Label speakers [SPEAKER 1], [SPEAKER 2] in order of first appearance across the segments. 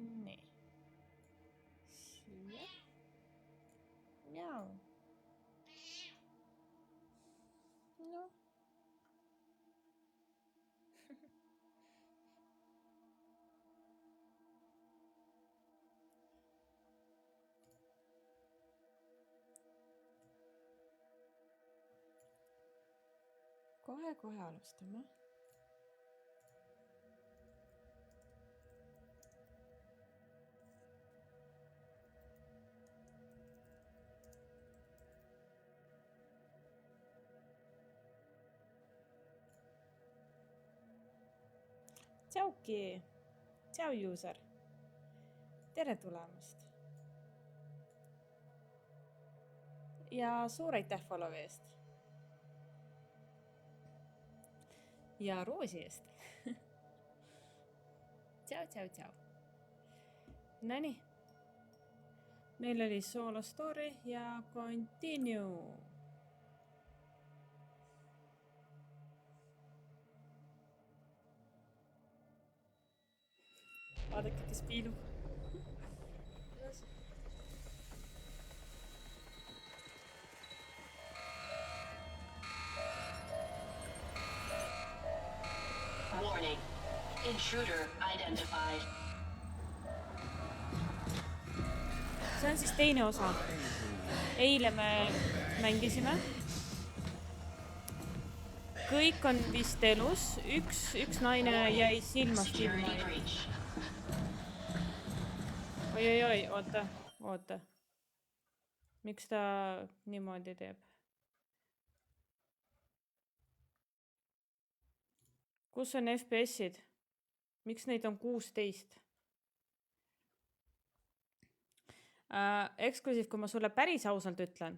[SPEAKER 1] nii. Siia. Miau. No. Kohe alustame. Tšauki! Tšau, user! Tere tulemast! Ja suur aitäh follow eest! Ja roosi eest! Tšau! Nonii. Meil oli solo story ja continue. Vaadake, kes piilub.
[SPEAKER 2] Warning. Intruder identified.
[SPEAKER 1] See on siis teine osa. Eile me mängisime. Kõik on vist elus. Üks naine jäi silmast ilma.
[SPEAKER 2] Security breach.
[SPEAKER 1] Oi, oota. Miks ta niimoodi teeb? Kus on FPS-id? Miks neid on 16? Eksklusiiv, kui ma sulle päris ausalt ütlen,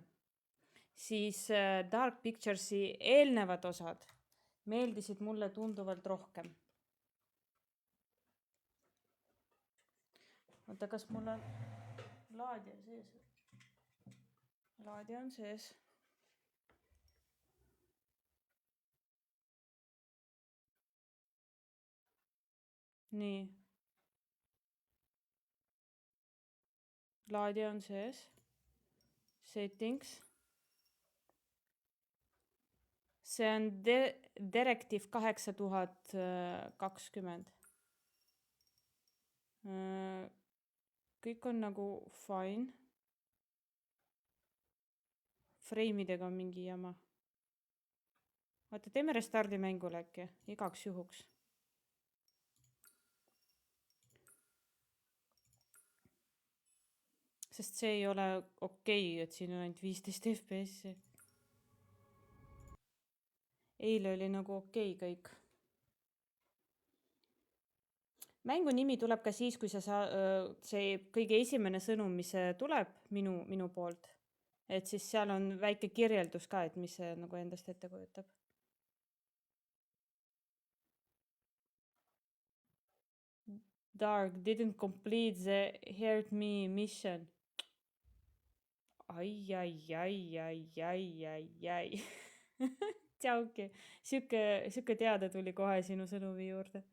[SPEAKER 1] siis Dark Picturesi eelnevad osad meeldisid mulle tunduvalt rohkem. Oota, kas mul on laadija sees? Laadija on sees. Nii. Laadija on sees. Settings. See on Directive 8020. Kõik on nagu fine. Freimidega on mingi jama. Vaata, teeme restardi mängule äkki, igaks juhuks. Sest see ei ole okei, et siin on ainult 15 FPS-i. Eile oli nagu okei kõik. Mängu nimi tuleb ka siis, kui see kõige esimene sõnum, mis tuleb minu poolt. Et siis seal on väike kirjeldus ka, et mis see nagu endast ette kujutab. Dark didn't complete the Heard Me mission. Ai. Tšauki. Siuke teada tuli kohe sinu sõnumi juurde.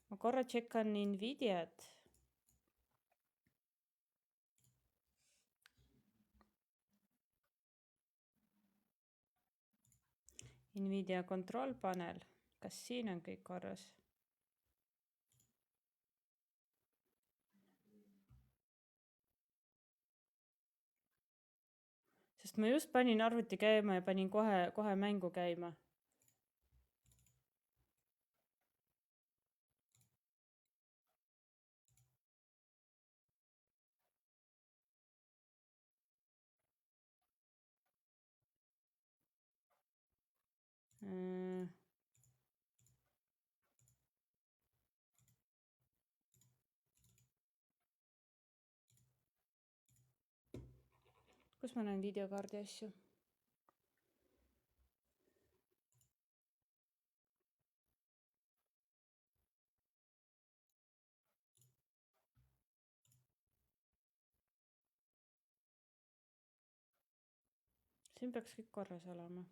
[SPEAKER 1] Ma korra tšekkan Nvidiat. Nvidia kontrollpanel. Kas siin on kõik korras? Sest ma just panin arvuti käima ja panin kohe mängu käima. Kus ma näen videokaardi asju? Siin peaks kõik korras olema.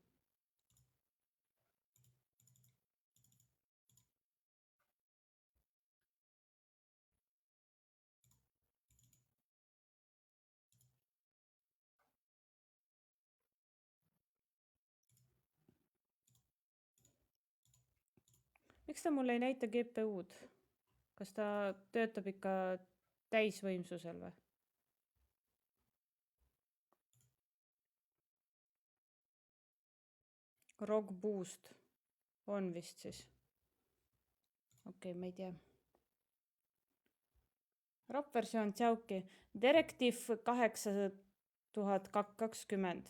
[SPEAKER 1] Miks ta mulle ei näita GPU-d? Kas ta töötab ikka täisvõimsusel või? ROG Boost on vist siis. Okei, ma ei tea. ROG versioon tšauki. Directive 8020.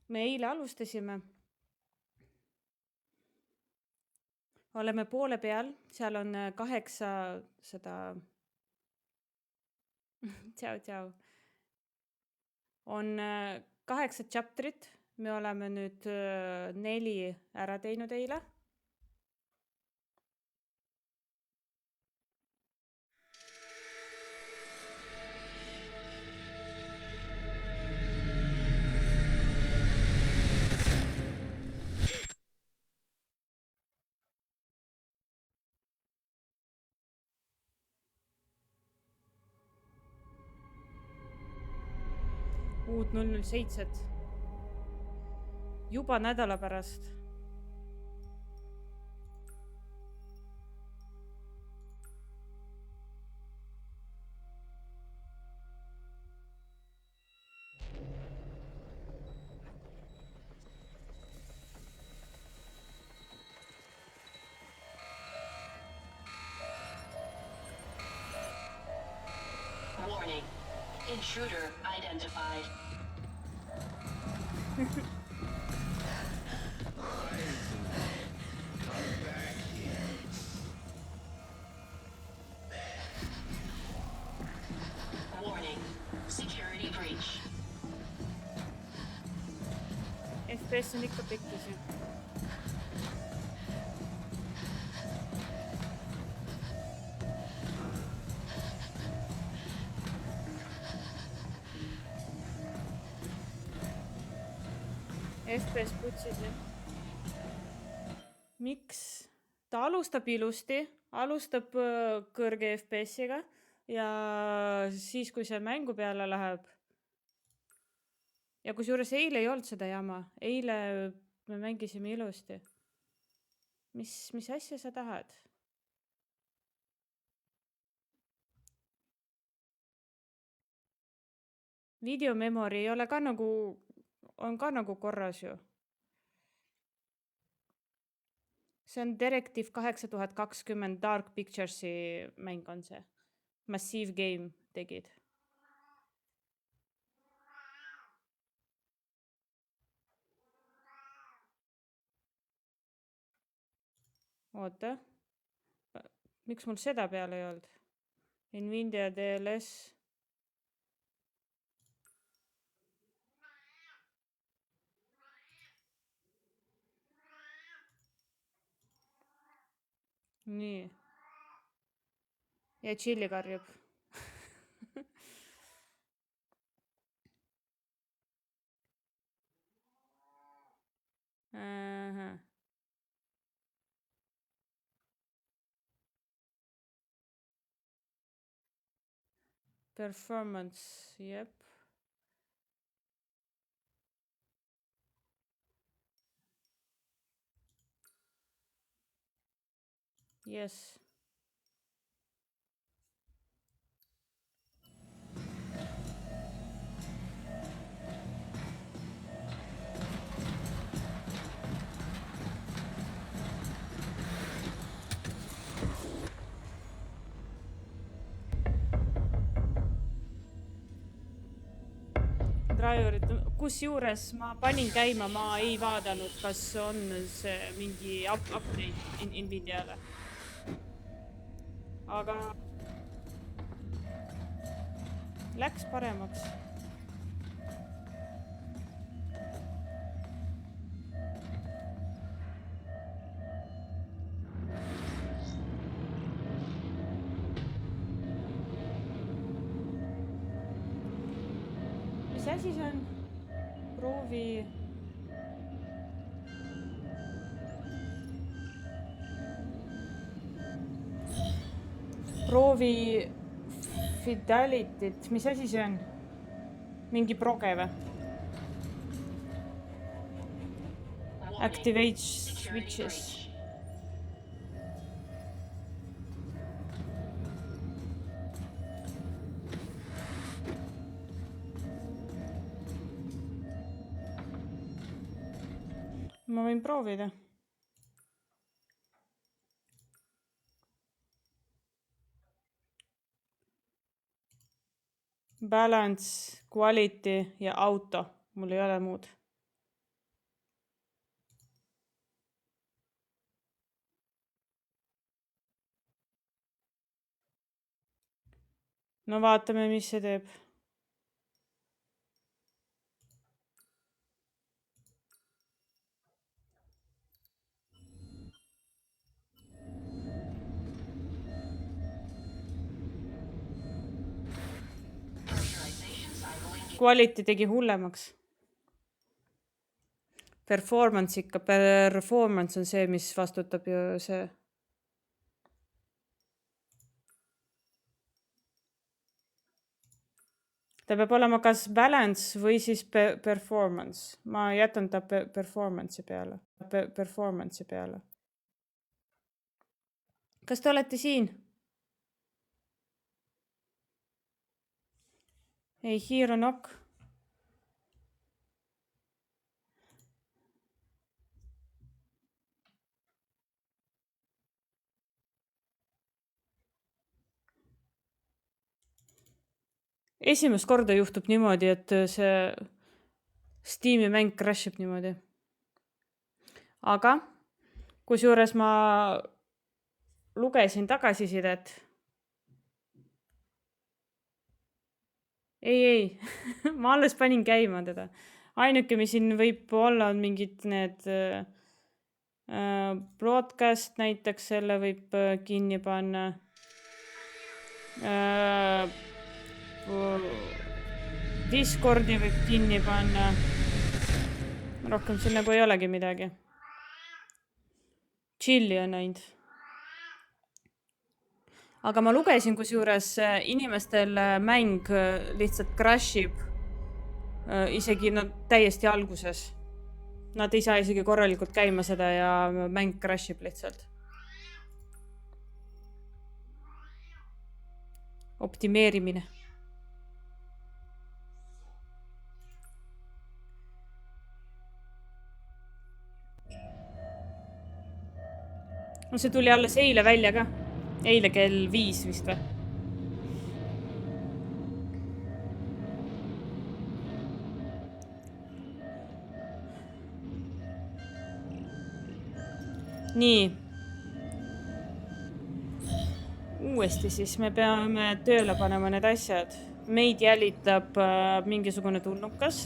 [SPEAKER 1] Me eile alustasime. Oleme poole peal. Seal on 800... Tšau. On 8 chapterit. Me oleme nüüd 4 ära teinud eile. Uut 007. Juba nädala pärast.
[SPEAKER 2] Warning. Intruder identified. Warning. Security breach.
[SPEAKER 1] FPS on ikka pekkis. FPS putsis. Miks? Ta alustab ilusti, alustab kõrge FPS-iga ja siis, kui see mängu peale läheb. Ja kusjuures eile ei olnud seda jama. Eile me mängisime ilusti. Mis asja sa tahad? Videomemory ei ole ka nagu... on ka nagu korras ju. See on Directive 8020 Dark Picturesi mäng on see. Massive Game tegid. Oota. Miks mul seda peale ei olnud? Nvidia DLS. Nii. Ja chilli karjub. Aha. Performance, jep. Yes. Driverit, kusjuures ma panin käima, ma ei vaadanud, kas on see mingi update Nvidiale. Aga läks paremaks. Mis asi see on? Proovi Fidelity't. Mis asi see on? Mingi proge või? Activate switches. Ma võin proovida. Balance, quality ja auto. Mul ei ole muud. No vaatame, mis see teeb. Quality tegi hullemaks. Performance ikka. Performance on see, mis vastutab ju see. Ta peab olema kas balance või siis performance. Ma jätan ta performance'i peale. Performance'i peale. Kas te olete siin? Ei, hear a knock. Esimest korda juhtub niimoodi, et see Steam'i mäng crashib niimoodi. Aga kusjuures ma lugesin tagasisidet. Ei, ma alles panin käima teda. Ainuke, mis siin võib olla, on mingid need broadcast näiteks, selle võib kinni panna. Discordi võib kinni panna. Rohkem siin nagu ei olegi midagi. Chilli on näinud. Aga ma lugesin, kusjuures inimestel mäng lihtsalt crashib isegi täiesti alguses. Nad ei saa isegi korralikult käima seda ja mäng crashib lihtsalt. Optimeerimine. See tuli alles eile välja ka. Eile kell 5 vist või? Nii. Uuesti siis me peame tööle panema need asjad. Meid jälitab mingisugune tulnukas.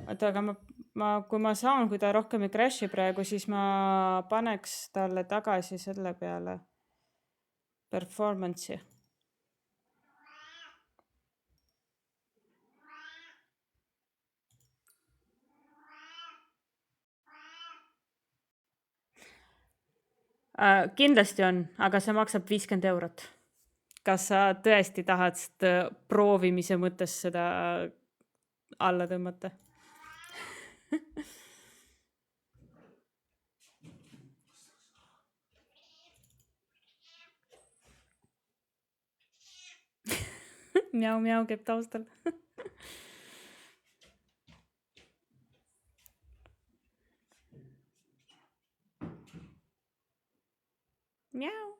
[SPEAKER 1] Oota, aga kui ma saan, kui ta rohkem ei crashi praegu, siis ma paneks talle tagasi selle peale performance'i. Kindlasti on, aga see maksab 50 €. Kas sa tõesti tahad proovimise mõttes seda alla tõmmata? Mjau käib taustal. Mjau.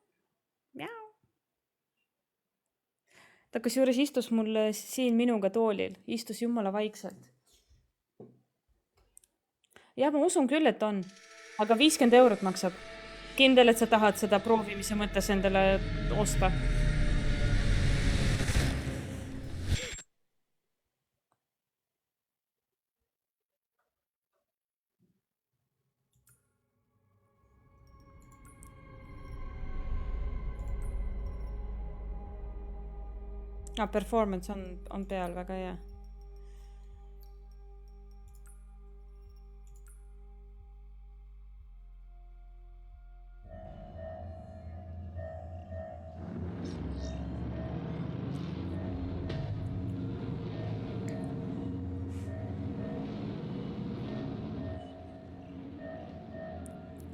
[SPEAKER 1] Ta kusjuures istus mul siin minuga toolil. Istus jumala vaikselt. Ja ma usun küll, et on. Aga 50 € maksab. Kindel, et sa tahad seda proovimise mõttes endale osta. Performance on peal väga hea.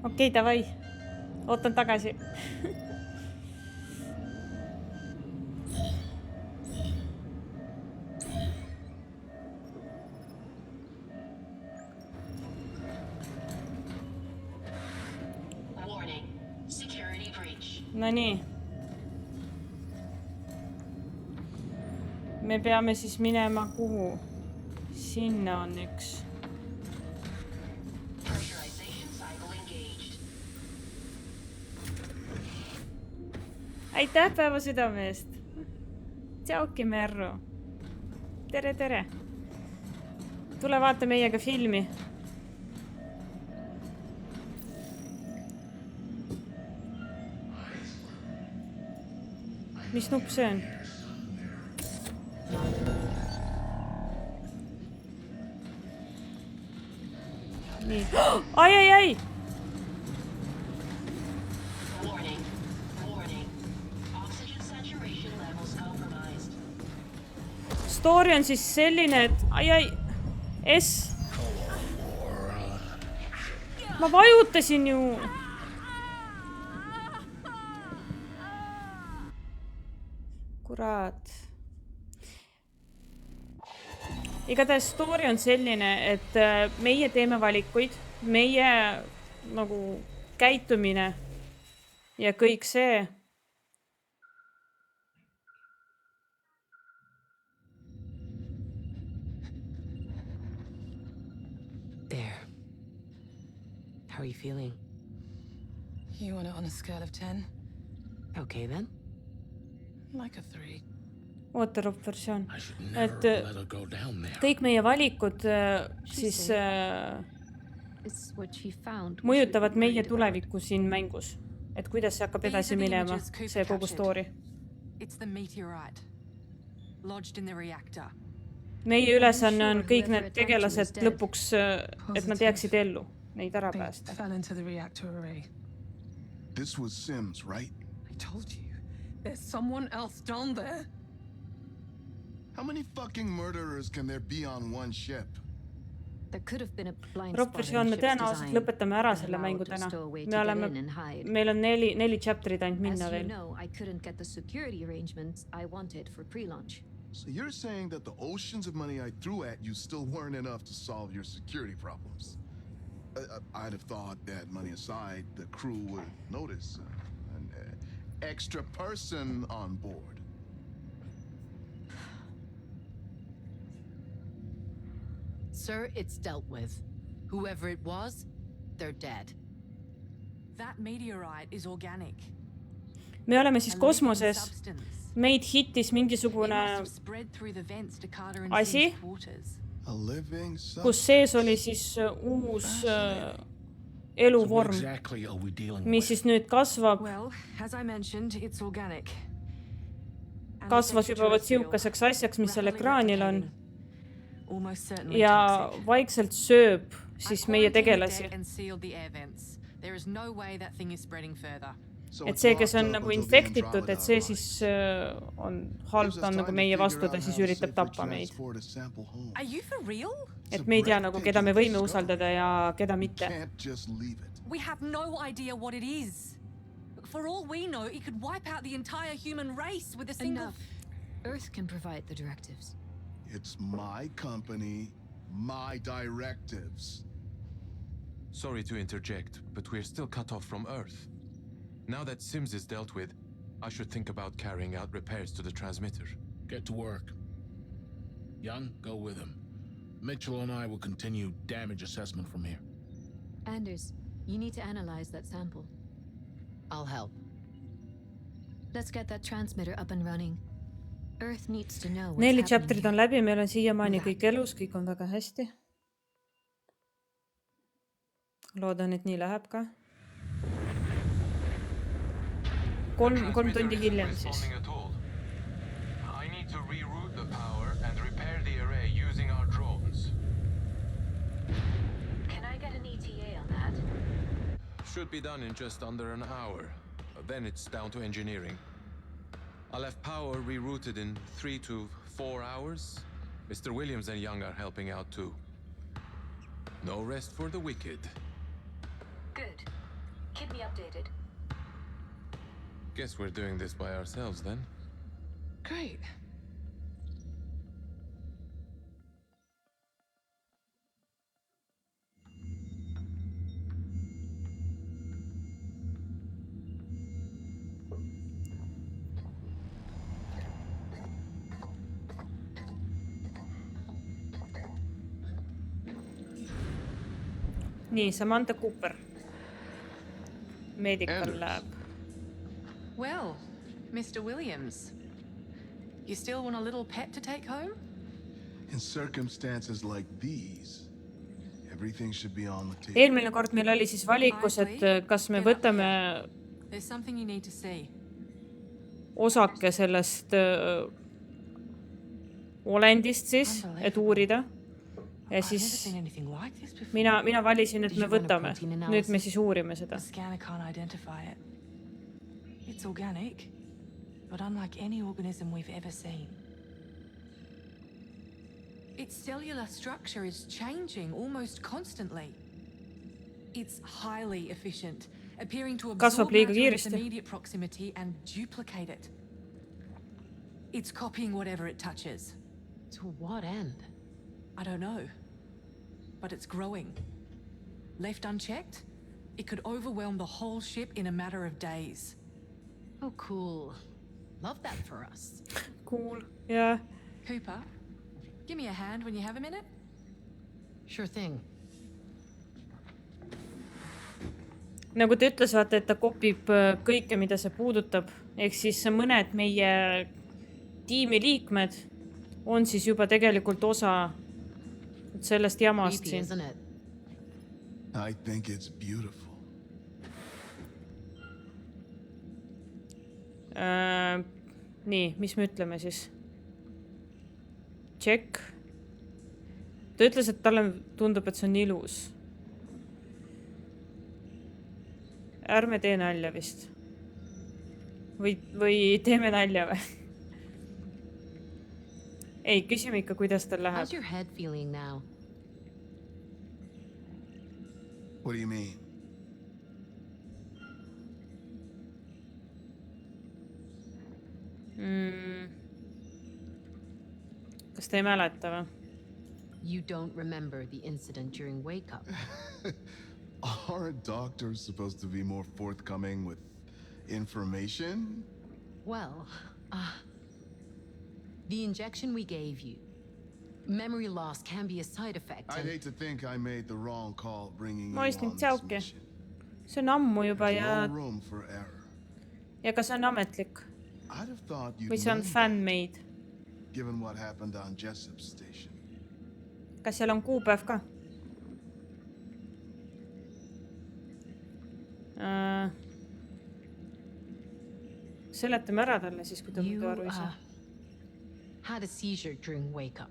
[SPEAKER 1] Okei, davai. Ootan tagasi. No nii. Me peame siis minema kuhu? Sinna on üks.
[SPEAKER 2] Pressurization cycle engaged.
[SPEAKER 1] Aitäh päeva südame eest. Tšauki, Merru. Tere, tere. Tule vaata meiega filmi. Mis nupp see on? Nii. Ai, ai, ai!
[SPEAKER 2] Warning. Warning. Oxygen saturation levels compromised.
[SPEAKER 1] Story on siis selline, et ai, ai. S. Ma vajutasin ju. Kurat. Igatahes story on selline, et meie teeme valikuid, meie nagu käitumine ja kõik see.
[SPEAKER 3] There. How are you feeling?
[SPEAKER 4] You want it on a scale of 10?
[SPEAKER 3] Okay then.
[SPEAKER 4] Like a 3.
[SPEAKER 1] Waterop versioon.
[SPEAKER 5] I should never
[SPEAKER 1] Et
[SPEAKER 5] let her go down there.
[SPEAKER 1] kõik meie valikud siis
[SPEAKER 6] It's what she found.
[SPEAKER 1] mõjutavad meie tulevikku siin mängus. Et kuidas see hakkab edasi minema, see kogu story.
[SPEAKER 7] It's the meteorite lodged in the reactor.
[SPEAKER 1] Meie ülesanne on kõik need tegelased lõpuks, et nad jääksid ellu, neid ära
[SPEAKER 4] They
[SPEAKER 1] päästa.
[SPEAKER 4] fell into the reactor array.
[SPEAKER 8] This was Sims, right?
[SPEAKER 4] I told you. There's someone else down there.
[SPEAKER 8] How many fucking murderers can there be on one ship?
[SPEAKER 6] There could have been a blind
[SPEAKER 1] Rob
[SPEAKER 6] spot in
[SPEAKER 1] versioon, me
[SPEAKER 6] the ship's
[SPEAKER 1] tõenäoliselt
[SPEAKER 6] design.
[SPEAKER 1] lõpetame ära selle
[SPEAKER 6] Allowed
[SPEAKER 1] mängu
[SPEAKER 6] to
[SPEAKER 1] täna.
[SPEAKER 6] stow away to
[SPEAKER 1] Me
[SPEAKER 6] get
[SPEAKER 1] oleme,
[SPEAKER 6] in and hide.
[SPEAKER 1] meil on neli chapterit ainult minna
[SPEAKER 6] As you
[SPEAKER 1] veel.
[SPEAKER 6] know, I couldn't get the security arrangements I wanted for pre-launch.
[SPEAKER 8] So you're saying that the oceans of money I threw at you still weren't enough to solve your security problems? I'd have thought that, money aside, the crew would notice an extra person on board.
[SPEAKER 3] Sir, it's dealt with. Whoever it was, they're dead.
[SPEAKER 7] That meteorite is organic.
[SPEAKER 1] Me oleme siis
[SPEAKER 7] A living
[SPEAKER 1] kosmoses.
[SPEAKER 7] substance.
[SPEAKER 1] Meid hittis
[SPEAKER 7] It
[SPEAKER 1] mingisugune
[SPEAKER 7] must have spread through the vents to Carter and
[SPEAKER 1] Asi?
[SPEAKER 7] Sim's quarters.
[SPEAKER 8] A living
[SPEAKER 1] kus sees oli siis uus eluvorm,
[SPEAKER 5] Exactly are we dealing
[SPEAKER 1] mis
[SPEAKER 5] with?
[SPEAKER 1] siis nüüd kasvab,
[SPEAKER 7] Well, as I mentioned, it's organic. And
[SPEAKER 1] kasvas
[SPEAKER 7] it's
[SPEAKER 1] juba vot
[SPEAKER 7] extraterrestrial,
[SPEAKER 1] siukeseks asjaks, mis seal
[SPEAKER 7] rapidly
[SPEAKER 1] ekraanil on
[SPEAKER 7] replicating. Almost certainly
[SPEAKER 1] ja
[SPEAKER 7] toxic.
[SPEAKER 1] vaikselt sööb
[SPEAKER 7] I
[SPEAKER 1] siis meie
[SPEAKER 7] quarantined the
[SPEAKER 1] tegelasi.
[SPEAKER 7] deck and sealed the air vents. There is no way that thing is spreading further.
[SPEAKER 1] Et see, kes on nagu infektitud, et see siis on halb, ta on nagu meie vastu, ta siis üritab tappa meid.
[SPEAKER 7] Are you for real?
[SPEAKER 1] Et me ei tea nagu, keda me võime usaldada ja keda mitte.
[SPEAKER 8] Can't just leave it.
[SPEAKER 7] We have no idea what it is. For all we know, it could wipe out the entire human race with a single...
[SPEAKER 6] Enough. Earth can provide the directives.
[SPEAKER 8] It's my company, my directives.
[SPEAKER 9] Sorry to interject, but we're still cut off from Earth. Now that Sims is dealt with, I should think about carrying out repairs to the transmitter.
[SPEAKER 5] Get to work. Young, go with him. Mitchell and I will continue damage assessment from here.
[SPEAKER 6] Anders, you need to analyze that sample.
[SPEAKER 3] I'll help.
[SPEAKER 6] Let's get that transmitter up and running. Earth needs to know what's
[SPEAKER 1] 4
[SPEAKER 6] happening
[SPEAKER 1] chapterit on
[SPEAKER 6] here.
[SPEAKER 1] läbi, meil on siiamaani kõik elus, kõik on väga hästi. Loodan, et nii läheb ka. 3 tundi hiljem siis.
[SPEAKER 9] Responding at all. I need to reroute the power and repair the array using our drones.
[SPEAKER 2] Can I get an ETA on that?
[SPEAKER 9] Should be done in just under an hour. Then it's down to engineering. I'll have power rerouted in 3 to 4 hours. Mr. Williams and Young are helping out too. No rest for the wicked.
[SPEAKER 2] Good. Keep me updated.
[SPEAKER 9] Guess we're doing this by ourselves then.
[SPEAKER 4] Great.
[SPEAKER 1] nii, Samantha Cooper. Medical
[SPEAKER 8] Anders.
[SPEAKER 1] lab.
[SPEAKER 3] Well, Mr. Williams, you still want a little pet to take home?
[SPEAKER 8] In circumstances like these, everything should be on the table.
[SPEAKER 1] Eelmine kord meil oli siis valikus, et kas me võtame
[SPEAKER 3] There's something you need to see.
[SPEAKER 1] osake sellest olendist siis, et uurida. Ja
[SPEAKER 3] I've never
[SPEAKER 1] siis
[SPEAKER 3] seen anything like this before.
[SPEAKER 1] mina valisin, et
[SPEAKER 3] Did
[SPEAKER 1] me
[SPEAKER 3] you run a
[SPEAKER 1] võtame.
[SPEAKER 3] protein
[SPEAKER 1] Nüüd
[SPEAKER 3] analysis?
[SPEAKER 1] me siis uurime seda.
[SPEAKER 10] The scanner can't identify it. It's organic, but unlike any organism we've ever seen.
[SPEAKER 7] Its cellular structure is changing almost constantly. It's highly efficient, appearing to
[SPEAKER 1] Kasvab
[SPEAKER 7] absorb
[SPEAKER 1] liiga
[SPEAKER 7] matter in its
[SPEAKER 1] kiiresti.
[SPEAKER 7] immediate proximity and duplicate it. It's copying whatever it touches.
[SPEAKER 3] To what end?
[SPEAKER 7] I don't know, but it's growing. Left unchecked, it could overwhelm the whole ship in a matter of days.
[SPEAKER 3] Oh, cool. Love that for us.
[SPEAKER 1] Cool. Ja
[SPEAKER 7] Cooper, give me a hand when you have a minute.
[SPEAKER 3] Sure thing.
[SPEAKER 1] nagu ta ütles, vaata, et ta kopib kõike, mida see puudutab. Ehk siis mõned meie tiimi liikmed on siis juba tegelikult osa sellest jamast
[SPEAKER 3] Creepy,
[SPEAKER 1] siin.
[SPEAKER 3] isn't it?
[SPEAKER 8] I think it's beautiful.
[SPEAKER 1] Nii, mis me ütleme siis? Check. Ta ütles, et talle tundub, et see on ilus. Ärme tee nalja vist. Või teeme nalja või? Ei, küsime ikka, kuidas tal läheb.
[SPEAKER 3] How's your head feeling now?
[SPEAKER 8] What do you mean?
[SPEAKER 1] Kas te ei mäleta või?
[SPEAKER 3] You don't remember the incident during Wake Up.
[SPEAKER 8] Aren't doctors supposed to be more forthcoming with information?
[SPEAKER 3] Well, the injection we gave you. Memory loss can be a side effect.
[SPEAKER 8] I'd hate to think I made the wrong call bringing you
[SPEAKER 1] Ma
[SPEAKER 8] on
[SPEAKER 1] ostsin
[SPEAKER 8] this
[SPEAKER 1] tšauki.
[SPEAKER 8] mission.
[SPEAKER 1] See on ammu juba
[SPEAKER 8] No room for error.
[SPEAKER 1] ja kas see on ametlik?
[SPEAKER 8] I'd have thought you'd
[SPEAKER 1] Või see on
[SPEAKER 8] known
[SPEAKER 1] fan-made?
[SPEAKER 8] that, given what happened on Jessup's station.
[SPEAKER 1] Kas seal on kuupäev ka? Seletame ära talle siis, kui ta
[SPEAKER 3] You
[SPEAKER 1] muidu aru ei saa.
[SPEAKER 3] had a seizure during Wake Up.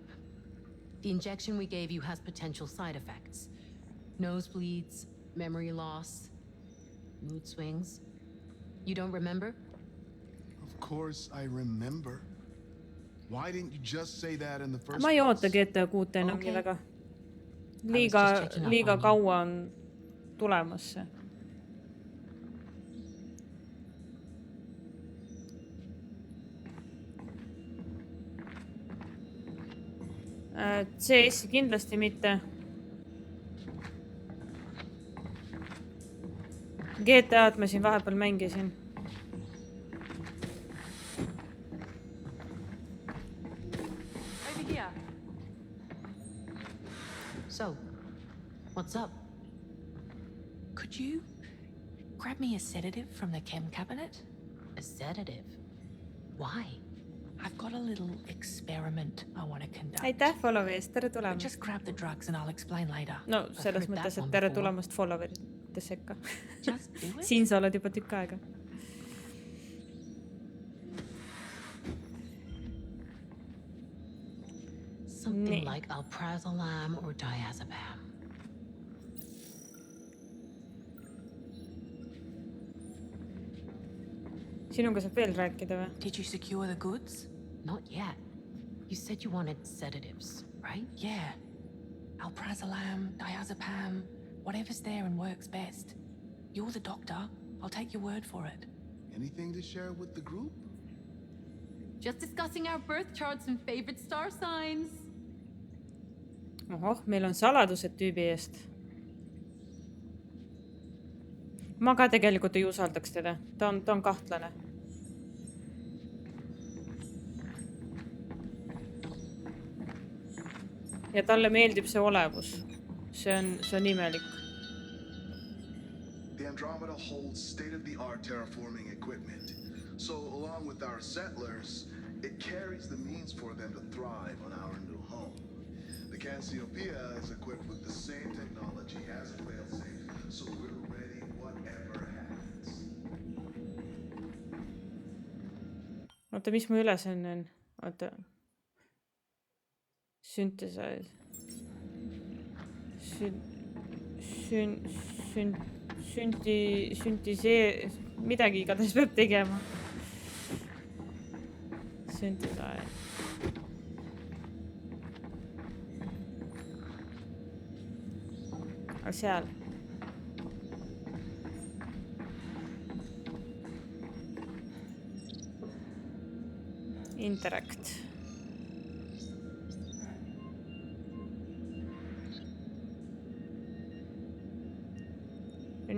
[SPEAKER 3] The injection we gave you has potential side effects. Nosebleeds, memory loss, mood swings. You don't remember?
[SPEAKER 8] Of course I remember. Why didn't you just say that in the first
[SPEAKER 1] Ma ei oota
[SPEAKER 8] place?
[SPEAKER 1] GTA 6 enam nii
[SPEAKER 3] Okay.
[SPEAKER 1] väga.
[SPEAKER 3] just checking up
[SPEAKER 1] Liiga
[SPEAKER 3] on you.
[SPEAKER 1] kaua on tulemas see. CS kindlasti mitte. GTA-d ma siin vahepeal mängisin.
[SPEAKER 10] Over here.
[SPEAKER 3] So, what's up?
[SPEAKER 10] Could you grab me a sedative from the chem cabinet?
[SPEAKER 3] A sedative? Why?
[SPEAKER 10] I've got a little experiment I want to conduct.
[SPEAKER 1] Aitäh followi eest, tere
[SPEAKER 10] But
[SPEAKER 1] tulemast.
[SPEAKER 10] just grab the drugs and I'll explain later.
[SPEAKER 1] No selles
[SPEAKER 3] heard
[SPEAKER 1] mõttes,
[SPEAKER 3] that
[SPEAKER 1] et
[SPEAKER 3] one
[SPEAKER 1] tere
[SPEAKER 3] before.
[SPEAKER 1] tulemast followerite sekka.
[SPEAKER 10] Just do it.
[SPEAKER 1] Siin sa oled juba tükk aega.
[SPEAKER 3] Something
[SPEAKER 1] Nee.
[SPEAKER 3] like alprazolam or diazepam.
[SPEAKER 1] Sinuga saab veel rääkida või?
[SPEAKER 10] Did you secure the goods?
[SPEAKER 3] Not yet. You said you wanted sedatives, right?
[SPEAKER 10] Yeah. Alprazolam, diazepam, whatever's there and works best. You're the doctor. I'll take your word for it.
[SPEAKER 8] Anything to share with the group?
[SPEAKER 3] Just discussing our birth charts and favorite star signs.
[SPEAKER 1] Ohoh, meil on saladused tüübi eest. Ma ka tegelikult ei usaldaks teda. Ta on kahtlane. Ja talle meeldib see olevus. See on imelik.
[SPEAKER 8] Andromeda holds state-of-the-art terraforming equipment. So, along with our settlers, it carries the means for them to thrive on our new home. The Cassiopeia is equipped with the same technology as a failsafe, so we're ready whatever happens.
[SPEAKER 1] Oota, mis mu ülesanne on? Oota. Synthesize. Midagi igatahes peab tegema. Synthesize. Aga seal. Interact.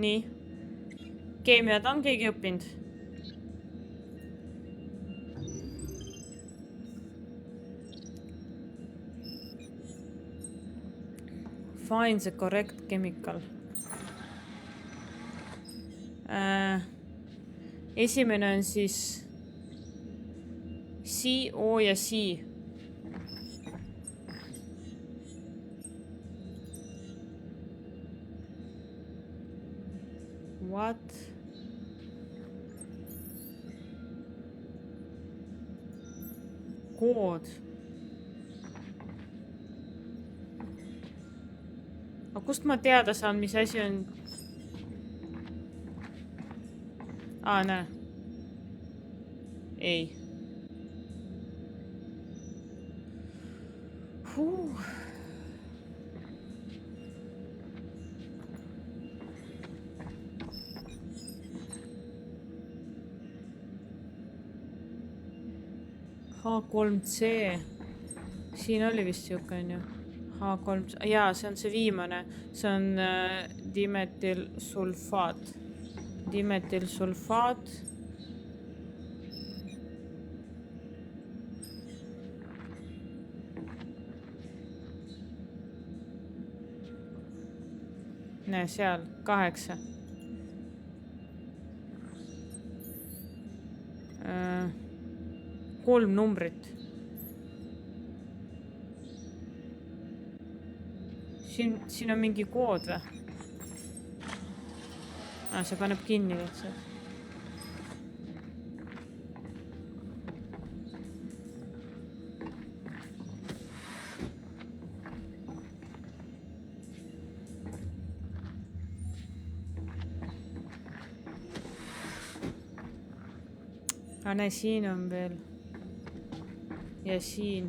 [SPEAKER 1] Nii. Keemiat on keegi õppinud? Find the correct chemical. Esimene on siis C, O ja C. What? Kood. Aga kust ma teada saan, mis asi on? Näe. Ei. H3C. Siin oli vist siuke, on ju. H3C. Jaa, see on see viimane. See on dimetülsulfaat. Dimetülsulfaat. Näe, seal. 8. Kolm numbrit. Siin on mingi kood või? See paneb kinni lihtsalt. Näe, siin on veel. Ja siin.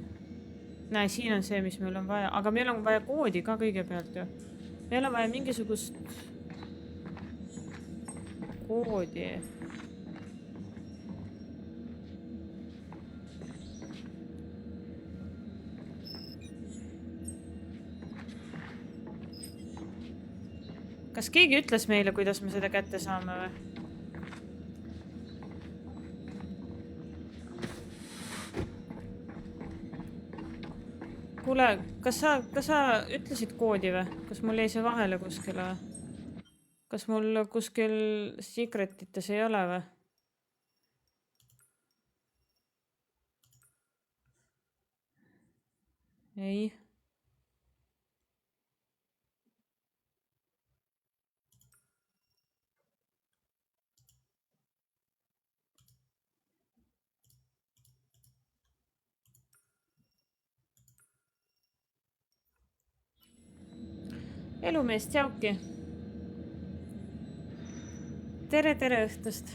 [SPEAKER 1] Näe, siin on see, mis meil on vaja. Aga meil on vaja koodi ka kõigepealt ju. Meil on vaja mingisugust koodi. Kas keegi ütles meile, kuidas me seda kätte saame või? Kuule, kas sa ütlesid koodi või? Kas mul jäi see vahele kuskile või? Kas mul kuskil secretites ei ole või? Ei. Elumees, tšauki. Tere õhtust.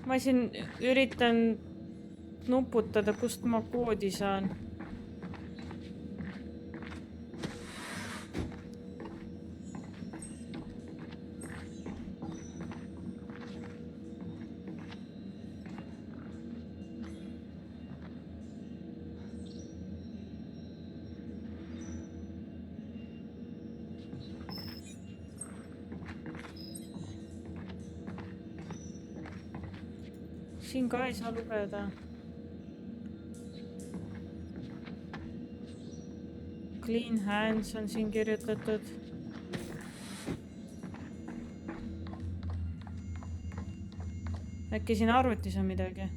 [SPEAKER 1] Ma siin üritan nuputada, kust ma koodi saan. Siin ka ei saa lugeda. Clean hands on siin kirjutatud. Äkki siin arvutis on midagi?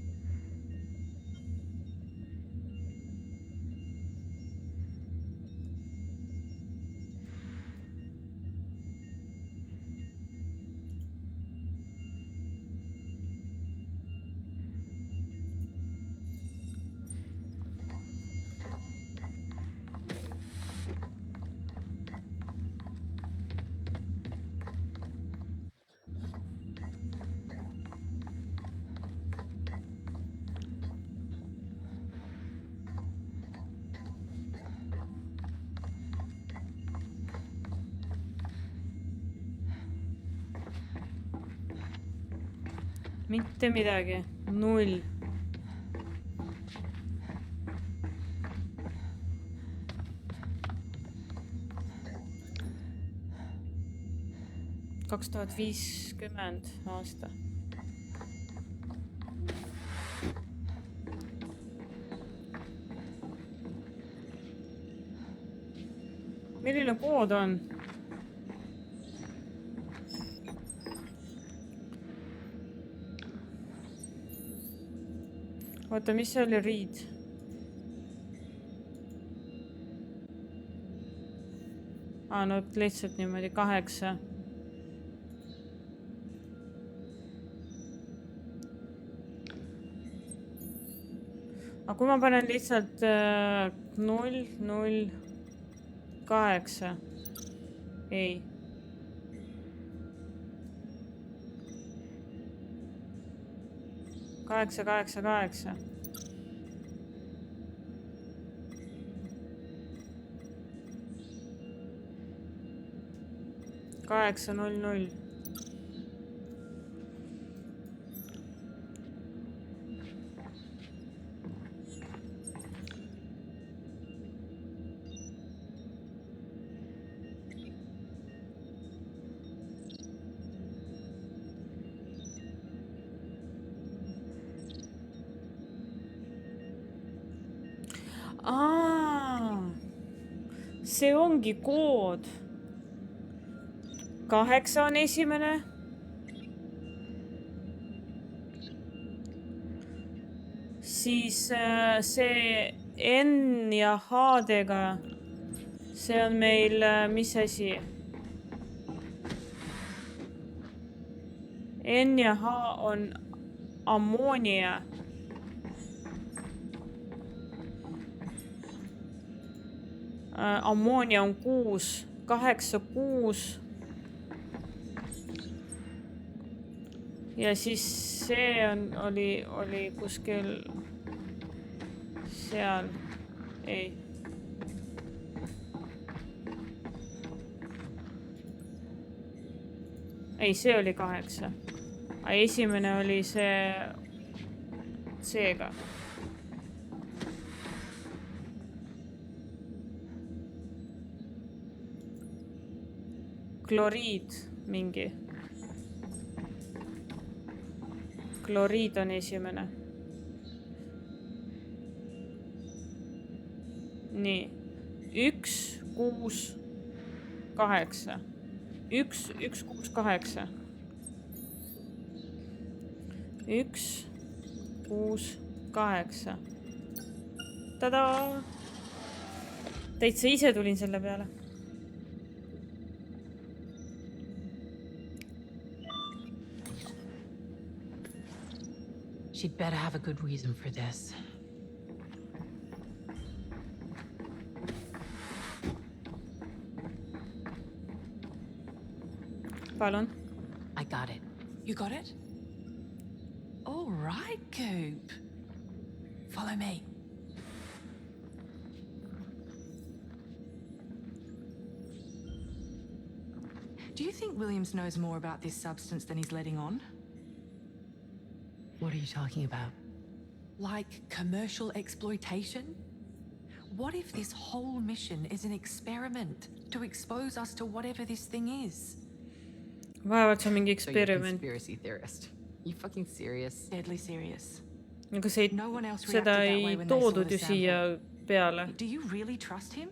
[SPEAKER 1] Mitte midagi. 0. aasta. Milline kood on? Oota, mis see oli read? No lihtsalt niimoodi 8. Aga kui ma panen lihtsalt 0, 0, 8. Ei. Kaheksa. 8:00. See ongi kood. 8 on esimene. Siis see N ja H-dega. See on meil, mis asi? N ja H on ammoonia. Ammoonia on 6. 8, 6. Ja siis see oli kuskil seal. Ei. Ei, see oli 8. Aga esimene oli see C-ga. Kloriid mingi. Kloriid on esimene. Nii. 1, 6, 8. 1, 6, 8. 1, 6, 8. Tadaa! Täitsa ise tulin selle peale.
[SPEAKER 3] She'd better have a good reason for this.
[SPEAKER 1] Palun.
[SPEAKER 3] I got it.
[SPEAKER 10] You got it? All right, Coop. Follow me. Do you think Williams knows more about this substance than he's letting on?
[SPEAKER 3] What are you talking about?
[SPEAKER 10] Like commercial exploitation? What if this whole mission is an experiment to expose us to whatever this thing is?
[SPEAKER 1] Vaevalt see on mingi
[SPEAKER 3] So you're a
[SPEAKER 1] eksperiment.
[SPEAKER 3] conspiracy theorist. You fucking serious?
[SPEAKER 10] Deadly serious.
[SPEAKER 1] Aga see,
[SPEAKER 10] No one else
[SPEAKER 1] seda
[SPEAKER 10] reacted that way
[SPEAKER 1] ei
[SPEAKER 10] when they saw
[SPEAKER 1] toodud
[SPEAKER 10] the
[SPEAKER 1] ju siia
[SPEAKER 10] sample.
[SPEAKER 1] peale.
[SPEAKER 10] Do you really trust him?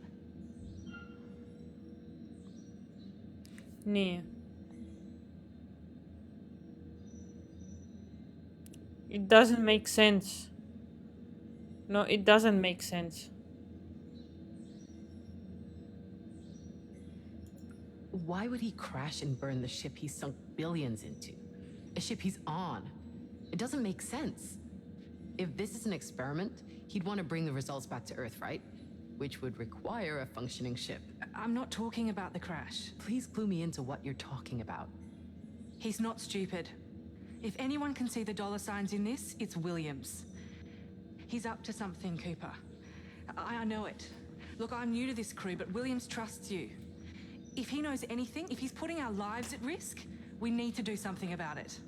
[SPEAKER 1] Nii. It doesn't make sense. No, it doesn't make sense.
[SPEAKER 3] Why would he crash and burn the ship he sunk billions into? A ship he's on. It doesn't make sense. If this is an experiment, he'd want to bring the results back to Earth, right? Which would require a functioning ship.
[SPEAKER 10] I'm not talking about the crash.
[SPEAKER 3] Please clue me into what you're talking about.
[SPEAKER 10] He's not stupid. If anyone can see the dollar signs in this, it's Williams. He's up to something, Cooper. I know it. Look, I'm new to this crew, but Williams trusts you. If he knows anything, if he's putting our lives at risk, we need to do something about it.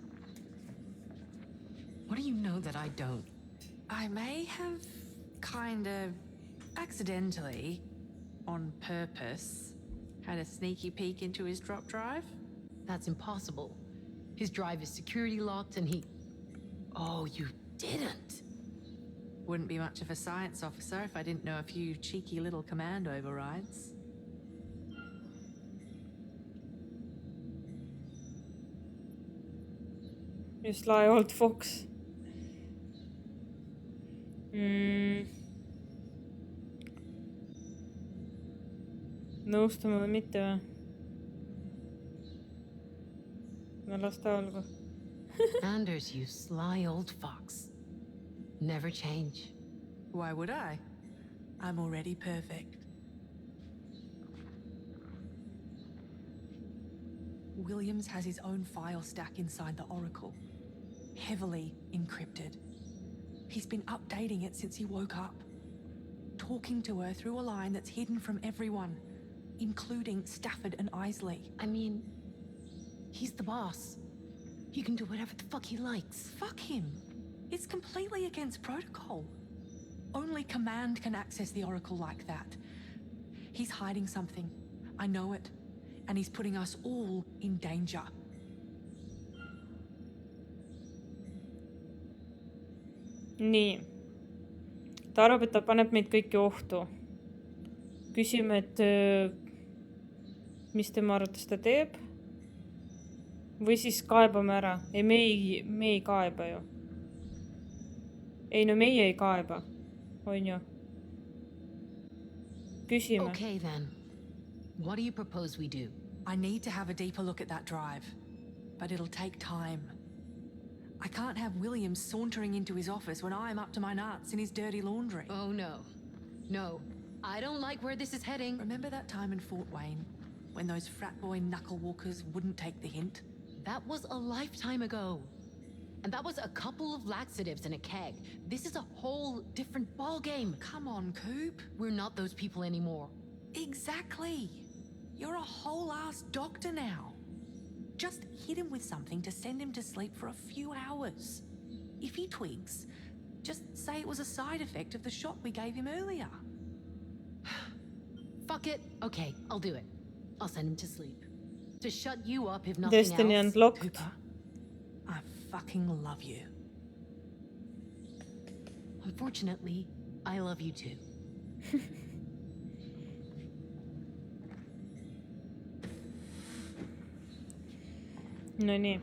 [SPEAKER 3] What do you know that I don't?
[SPEAKER 10] I may have kind of accidentally, on purpose, had a sneaky peek into his drop drive.
[SPEAKER 3] That's impossible. His drive is security locked and he... Oh, you didn't.
[SPEAKER 10] Wouldn't be much of a science officer if I didn't know a few cheeky little command overrides.
[SPEAKER 1] You sly old fox. Nõustume või mitte või? No las ta olgu.
[SPEAKER 3] Anders, you sly old fox. Never change.
[SPEAKER 10] Why would I? I'm already perfect. Williams has his own file stack inside the Oracle. Heavily encrypted. He's been updating it since he woke up. Talking to her through a line that's hidden from everyone, including Stafford and Isley.
[SPEAKER 3] I mean, he's the boss. He can do whatever the fuck he likes.
[SPEAKER 10] Fuck him. It's completely against protocol. Only command can access the Oracle like that. He's hiding something. I know it. And he's putting us all in danger.
[SPEAKER 1] Nii. Ta arvab, et ta paneb meid kõiki ohtu. Küsime, et mis tema arvates ta teeb. Või siis kaebame ära. Ei, me ei kaeba ju. Ei, no meie ei kaeba. On ju. Küsime.
[SPEAKER 3] Okay then. What do you propose we do?
[SPEAKER 10] I need to have a deeper look at that drive. But it'll take time. I can't have Williams sauntering into his office when I'm up to my nuts in his dirty laundry.
[SPEAKER 3] Oh no. No. I don't like where this is heading.
[SPEAKER 10] Remember that time in Fort Wayne? When those frat boy knuckle-walkers wouldn't take the hint?
[SPEAKER 3] That was a lifetime ago. And that was a couple of laxatives and a keg. This is a whole different ballgame.
[SPEAKER 10] Come on, Coop.
[SPEAKER 3] We're not those people anymore.
[SPEAKER 10] Exactly. You're a whole-ass doctor now. Just hit him with something to send him to sleep for a few hours. If he twigs, just say it was a side effect of the shot we gave him earlier.
[SPEAKER 3] Fuck it. Okay, I'll do it. I'll send him to sleep. To shut you up if nothing
[SPEAKER 1] Destiny
[SPEAKER 3] else.
[SPEAKER 1] unlocked.
[SPEAKER 10] Cooper, I fucking love you.
[SPEAKER 3] Unfortunately, I love you too.
[SPEAKER 1] No nii.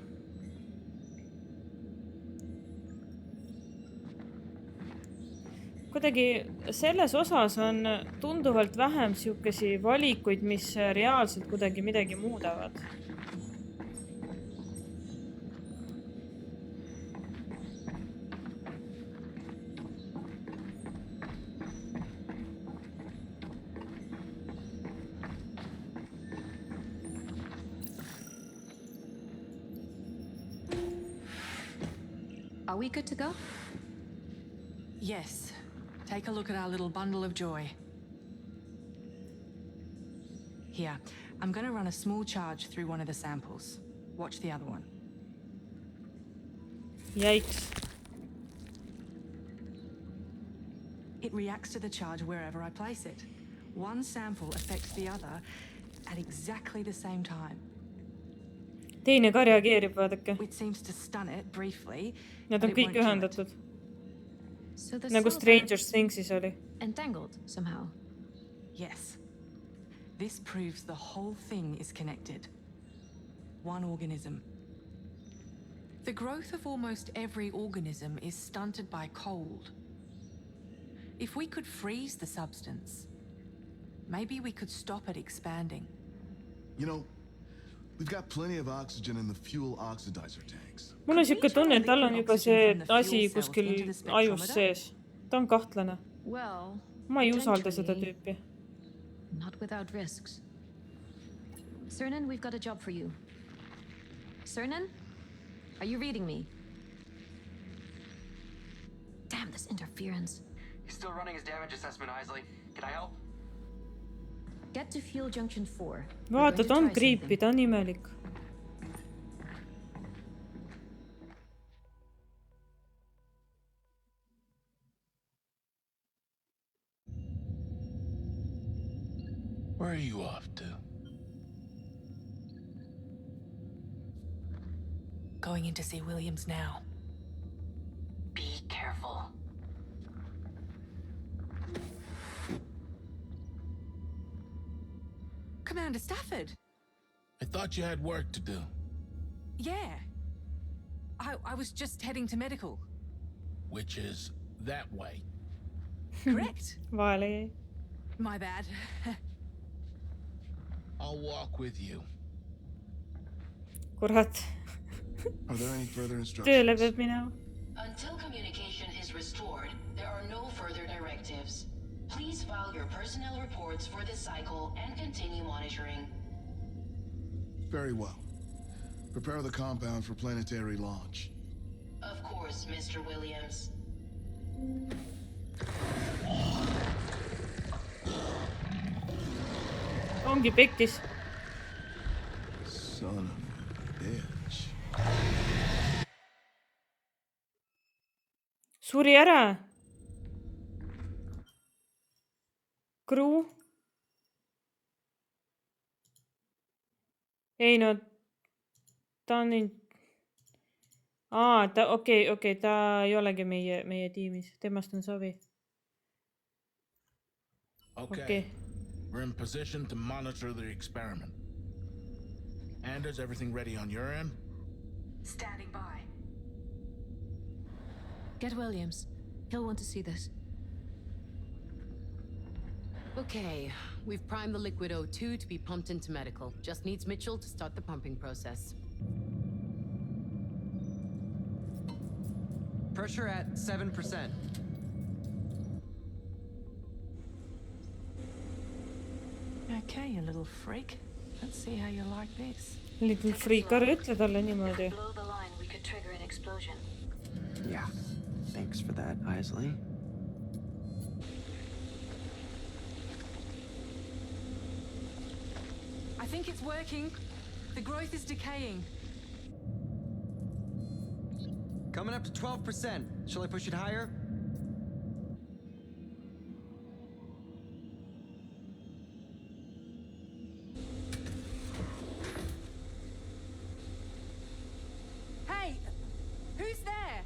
[SPEAKER 1] Kuidagi selles osas on tunduvalt vähem siukesi valikuid, mis reaalselt kuidagi midagi muudavad.
[SPEAKER 6] Are we good to go?
[SPEAKER 10] Yes. Take a look at our little bundle of joy. Here, I'm going to run a small charge through one of the samples. Watch the other one.
[SPEAKER 1] Yikes.
[SPEAKER 10] It reacts to the charge wherever I place it. One sample affects the other at exactly the same time.
[SPEAKER 1] Teine ka reageerib, vaadake.
[SPEAKER 10] It seems to stun it briefly.
[SPEAKER 1] Nad
[SPEAKER 10] but
[SPEAKER 1] on
[SPEAKER 10] it
[SPEAKER 1] kõik
[SPEAKER 10] won't kill it.
[SPEAKER 1] ühendatud.
[SPEAKER 6] So the
[SPEAKER 1] Nagu
[SPEAKER 6] cells are
[SPEAKER 1] Stranger Thingsis oli.
[SPEAKER 6] entangled somehow.
[SPEAKER 10] Yes. This proves the whole thing is connected. One organism.
[SPEAKER 7] The growth of almost every organism is stunted by cold. If we could freeze the substance, maybe we could stop it expanding.
[SPEAKER 8] You know, we've got plenty of oxygen in the fuel oxidizer tanks.
[SPEAKER 1] Mul on siuke tunne, et tal on juba see asi kuskil ajus sees. Ta on kahtlane.
[SPEAKER 6] Well,
[SPEAKER 1] Ma ei usalda seda
[SPEAKER 6] potentially,
[SPEAKER 1] tüüpi.
[SPEAKER 6] not without risks. Cernan, we've got a job for you. Cernan? Are you reading me? Damn, this interference.
[SPEAKER 11] He's still running his damage assessment, Isley. Can I help?
[SPEAKER 6] Get to fuel junction 4.
[SPEAKER 1] Vaata, ta on creepy, ta on imelik.
[SPEAKER 5] Where are you off to?
[SPEAKER 7] Going in to see Williams now.
[SPEAKER 2] Be careful.
[SPEAKER 7] Commander Stafford!
[SPEAKER 5] I thought you had work to do.
[SPEAKER 7] Yeah. I was just heading to medical.
[SPEAKER 5] Which is that way.
[SPEAKER 7] Correct?
[SPEAKER 1] Vahele jäi.
[SPEAKER 7] My bad.
[SPEAKER 5] I'll walk with you.
[SPEAKER 1] Kurat.
[SPEAKER 8] Are there any further instructions?
[SPEAKER 1] Tööle peab minema.
[SPEAKER 2] Until communication is restored, there are no further directives. Please file your personnel reports for this cycle and continue monitoring.
[SPEAKER 8] Very well. Prepare the compound for planetary launch.
[SPEAKER 2] Of course, Mr. Williams.
[SPEAKER 1] Ongi pekkis.
[SPEAKER 8] Son of a bitch.
[SPEAKER 1] Suri ära. Crew. Ei no, ta on nüüd... ta, okei, ta ei olegi meie tiimis. Temast on savi.
[SPEAKER 5] Okay. We're in position to monitor the experiment. Anders, everything ready on your end?
[SPEAKER 2] Standing by.
[SPEAKER 6] Get Williams. He'll want to see this.
[SPEAKER 3] Okay, we've primed the liquid O2 to be pumped into medical. Just needs Mitchell to start the pumping process.
[SPEAKER 11] Pressure at 7%.
[SPEAKER 7] Okay, you little freak. Let's see how you like this.
[SPEAKER 1] Little freak, ära ütle talle niimoodi.
[SPEAKER 2] Blow the line, we could trigger an explosion.
[SPEAKER 11] Yeah. Thanks for that, Isley.
[SPEAKER 10] I think it's working. The growth is decaying.
[SPEAKER 11] Coming up to 12%. Shall I push it higher?
[SPEAKER 10] Hey! Who's there?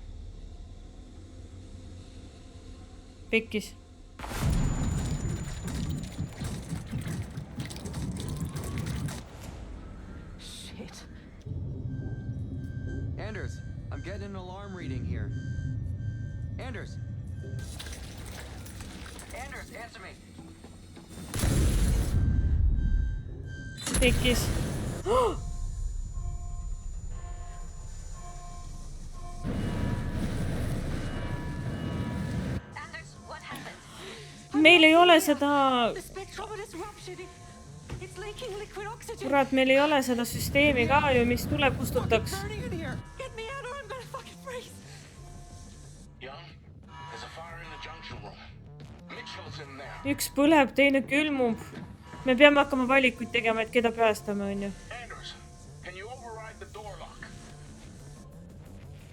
[SPEAKER 1] Pekkis.
[SPEAKER 10] Shit.
[SPEAKER 11] Anders, I'm getting an alarm reading here. Anders! Anders, answer me!
[SPEAKER 1] Pekkis.
[SPEAKER 2] Anders, what happened?
[SPEAKER 1] Meil ei ole seda...
[SPEAKER 10] The spectrometer's ruptured. It's leaking liquid oxygen.
[SPEAKER 1] Kurat, meil ei ole seda süsteemi ka ju, mis tule kustutaks.
[SPEAKER 10] Burning in here. Get me out or I'm gonna fucking freeze.
[SPEAKER 5] Young, there's a fire in the junction room. Mitchell's in there.
[SPEAKER 1] Üks põleb, teine külmub. Me peame hakkama valikuid tegema, et keda päästame, on ju.
[SPEAKER 5] Anders, can you override the door lock?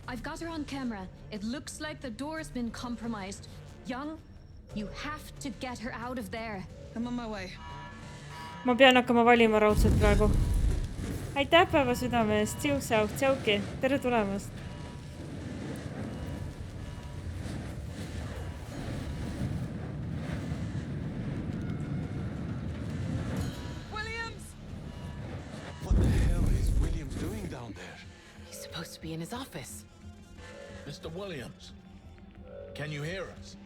[SPEAKER 6] I've got her on camera. It looks like the door's been compromised. Young, you have to get her out of there.
[SPEAKER 4] I'm on my way.
[SPEAKER 1] Ma pean hakkama valima raudselt praegu. Aitäh päeva südame eest. Tsauki. Tere tulemast.
[SPEAKER 10] Williams!
[SPEAKER 11] What the hell is Williams doing down there?
[SPEAKER 3] He's supposed to be in his office.
[SPEAKER 5] Mr. Williams, can you hear us?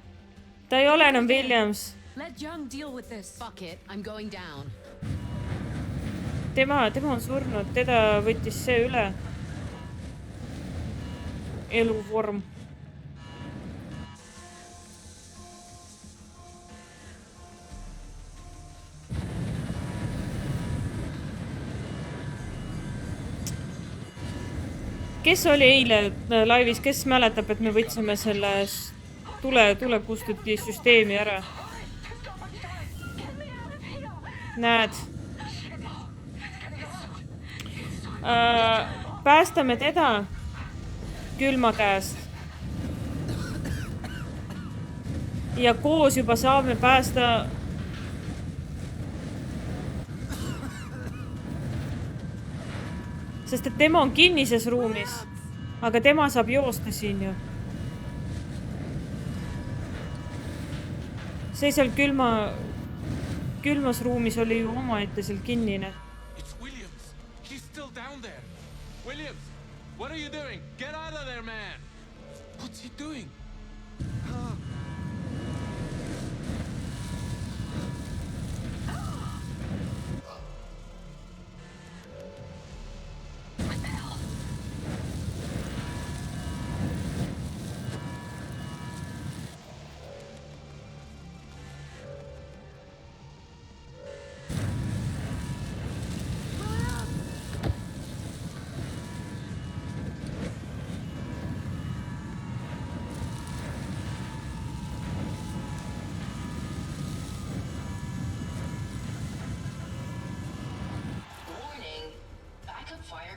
[SPEAKER 1] Ta ei ole enam Williams.
[SPEAKER 6] Let Young deal with this.
[SPEAKER 3] Fuck it, I'm going down.
[SPEAKER 1] Tema on surnud, teda võttis see üle. Eluvorm. Kes oli eile laivis, kes mäletab, et me võtsime selle tulekustuti süsteemi ära? Näed. Päästame teda külma käest. Ja koos juba saame päästa sest et tema on kinnises ruumis, aga tema saab joosta siin ju. See seal külmas ruumis oli ju omaette seal kinnine.
[SPEAKER 9] It's Williams. He's still down there. Williams, what are you doing? Get out of there, man. What's he doing?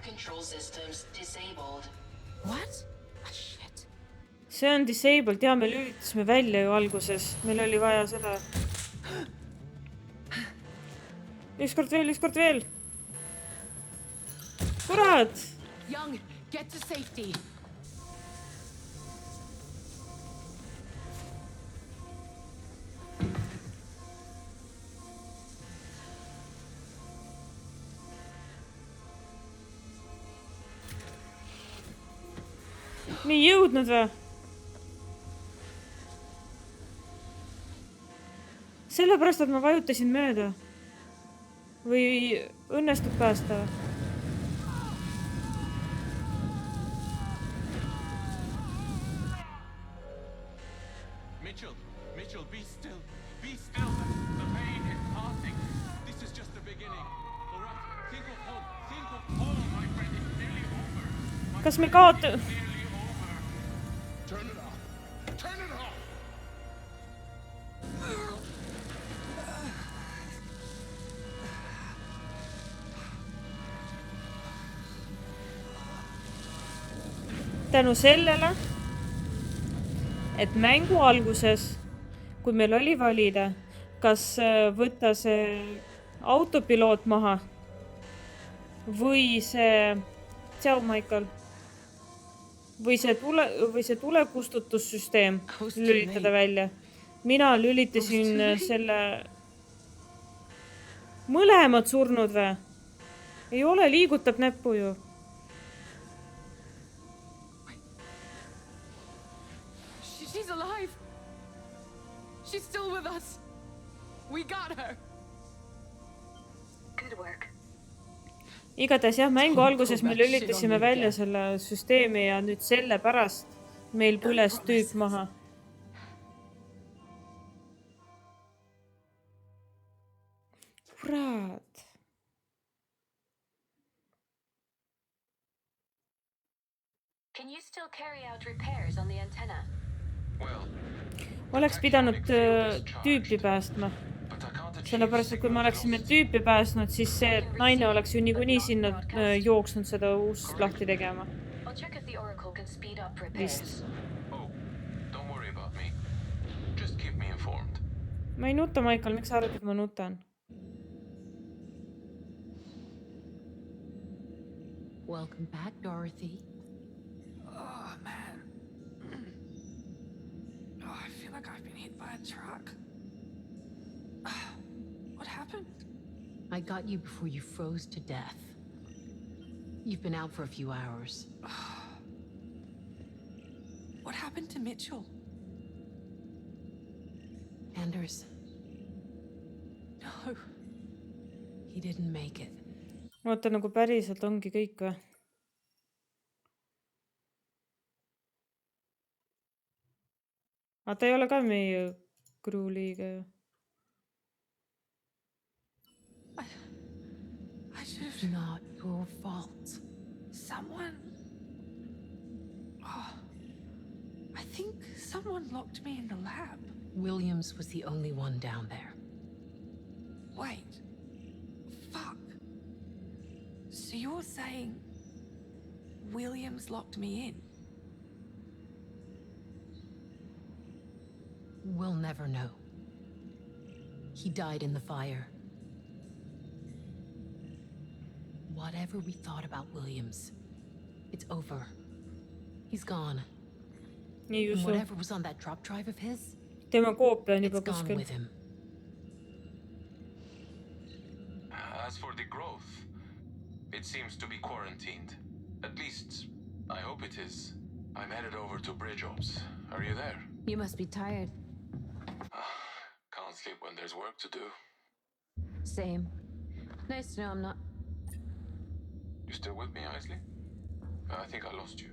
[SPEAKER 2] Control systems disabled.
[SPEAKER 3] What? Ah, shit.
[SPEAKER 1] See on disabled, ja me lülitasime välja ju alguses. Meil oli vaja seda. Ükskord veel. Kurat!
[SPEAKER 3] Young, get to safety.
[SPEAKER 1] Nii jõudnud või? Sellepärast, et ma vajutasin mööda. Või õnnestub päästa või?
[SPEAKER 9] Mitchell, be still. Be still. The pain is passing. This is just the beginning. All right, think of home. Think of home, my friend. It's nearly over.
[SPEAKER 1] Kas me kaota...
[SPEAKER 5] Turn it off. Turn it off.
[SPEAKER 1] Tänu sellele, et mängu alguses, kui meil oli valida, kas võtta see autopiloot maha või see, tšau Michael, või see tulekustutussüsteem lülitada välja. Mina lülitasin selle mõlemad surnud või? Ei ole, liigutab näppu ju.
[SPEAKER 10] She's alive. She's still with us. We got her.
[SPEAKER 2] Good work.
[SPEAKER 1] Igatahes jah, mängu alguses me lülitasime välja selle süsteemi ja nüüd selle pärast meil põles tüüp maha. Kurat.
[SPEAKER 6] Can you still carry out repairs on the antenna?
[SPEAKER 1] Oleks pidanud tüüpi päästma. Sellepärast, et kui me oleksime tüüpi päästnud, siis see naine oleks ju niikuinii sinna jooksnud seda ust lahti tegema.
[SPEAKER 6] I'll check if the Oracle can speed up repairs.
[SPEAKER 9] Oh, don't worry about me. Just keep me informed.
[SPEAKER 1] Ma ei nuta, Michael, miks sa arvad, et ma nutan?
[SPEAKER 3] Welcome back, Dorothy.
[SPEAKER 4] Oh, man. Oh, I feel like I've been hit by a truck. What happened?
[SPEAKER 3] I got you before you froze to death. You've been out for a few hours.
[SPEAKER 7] What happened to Mitchell?
[SPEAKER 3] Anders.
[SPEAKER 7] No.
[SPEAKER 3] He didn't make it.
[SPEAKER 1] Oota, nagu päriselt ongi kõik või? Aga ta ei ole ka meie crew liige ju.
[SPEAKER 7] I should have...
[SPEAKER 3] Not your fault.
[SPEAKER 7] Someone... Oh, I think someone locked me in the lab.
[SPEAKER 3] Williams was the only one down there.
[SPEAKER 7] Wait. Fuck. So you're saying Williams locked me in?
[SPEAKER 3] We'll never know. He died in the fire. Whatever we thought about Williams, it's over. He's gone.
[SPEAKER 1] Nii
[SPEAKER 3] And
[SPEAKER 1] usu.
[SPEAKER 3] whatever was on that drop drive of his,
[SPEAKER 1] Tema koopia on
[SPEAKER 3] it's
[SPEAKER 1] juba
[SPEAKER 3] gone
[SPEAKER 1] kuskil.
[SPEAKER 3] with him.
[SPEAKER 9] As for the growth, it seems to be quarantined. At least, I hope it is. I'm headed over to Bridge Ops. Are you there?
[SPEAKER 6] You must be tired.
[SPEAKER 9] Can't sleep when there's work to do.
[SPEAKER 6] Same. Nice to know I'm not.
[SPEAKER 9] You still with me, Isley? I think I lost you.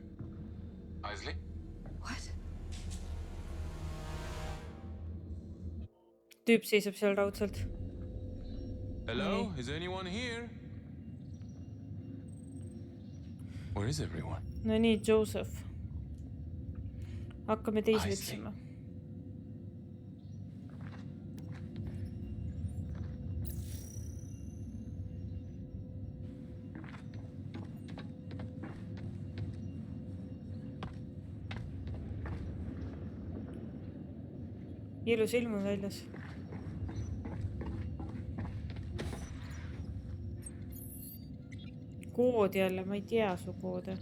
[SPEAKER 9] Isley?
[SPEAKER 7] What?
[SPEAKER 1] Tüüp seisab seal raudselt.
[SPEAKER 9] Hello? Is anyone here? Where is everyone?
[SPEAKER 1] No nii, Joseph. Hakkame teisi
[SPEAKER 9] Isley.
[SPEAKER 1] otsima. Ilus ilm on väljas. Kood jälle, ma ei tea su koode.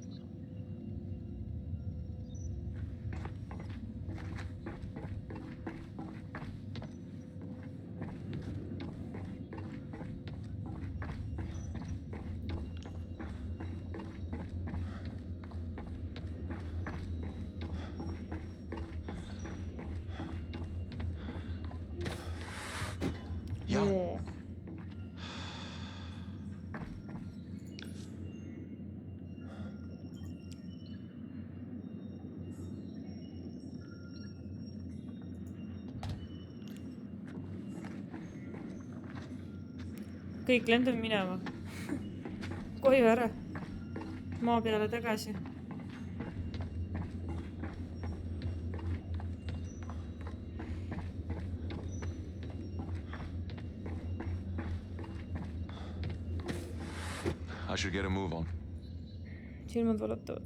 [SPEAKER 9] Young.
[SPEAKER 1] Kõik lendab minema. Koju ära. Maa peale tagasi.
[SPEAKER 9] I should get a move on.
[SPEAKER 1] Silmad valutavad.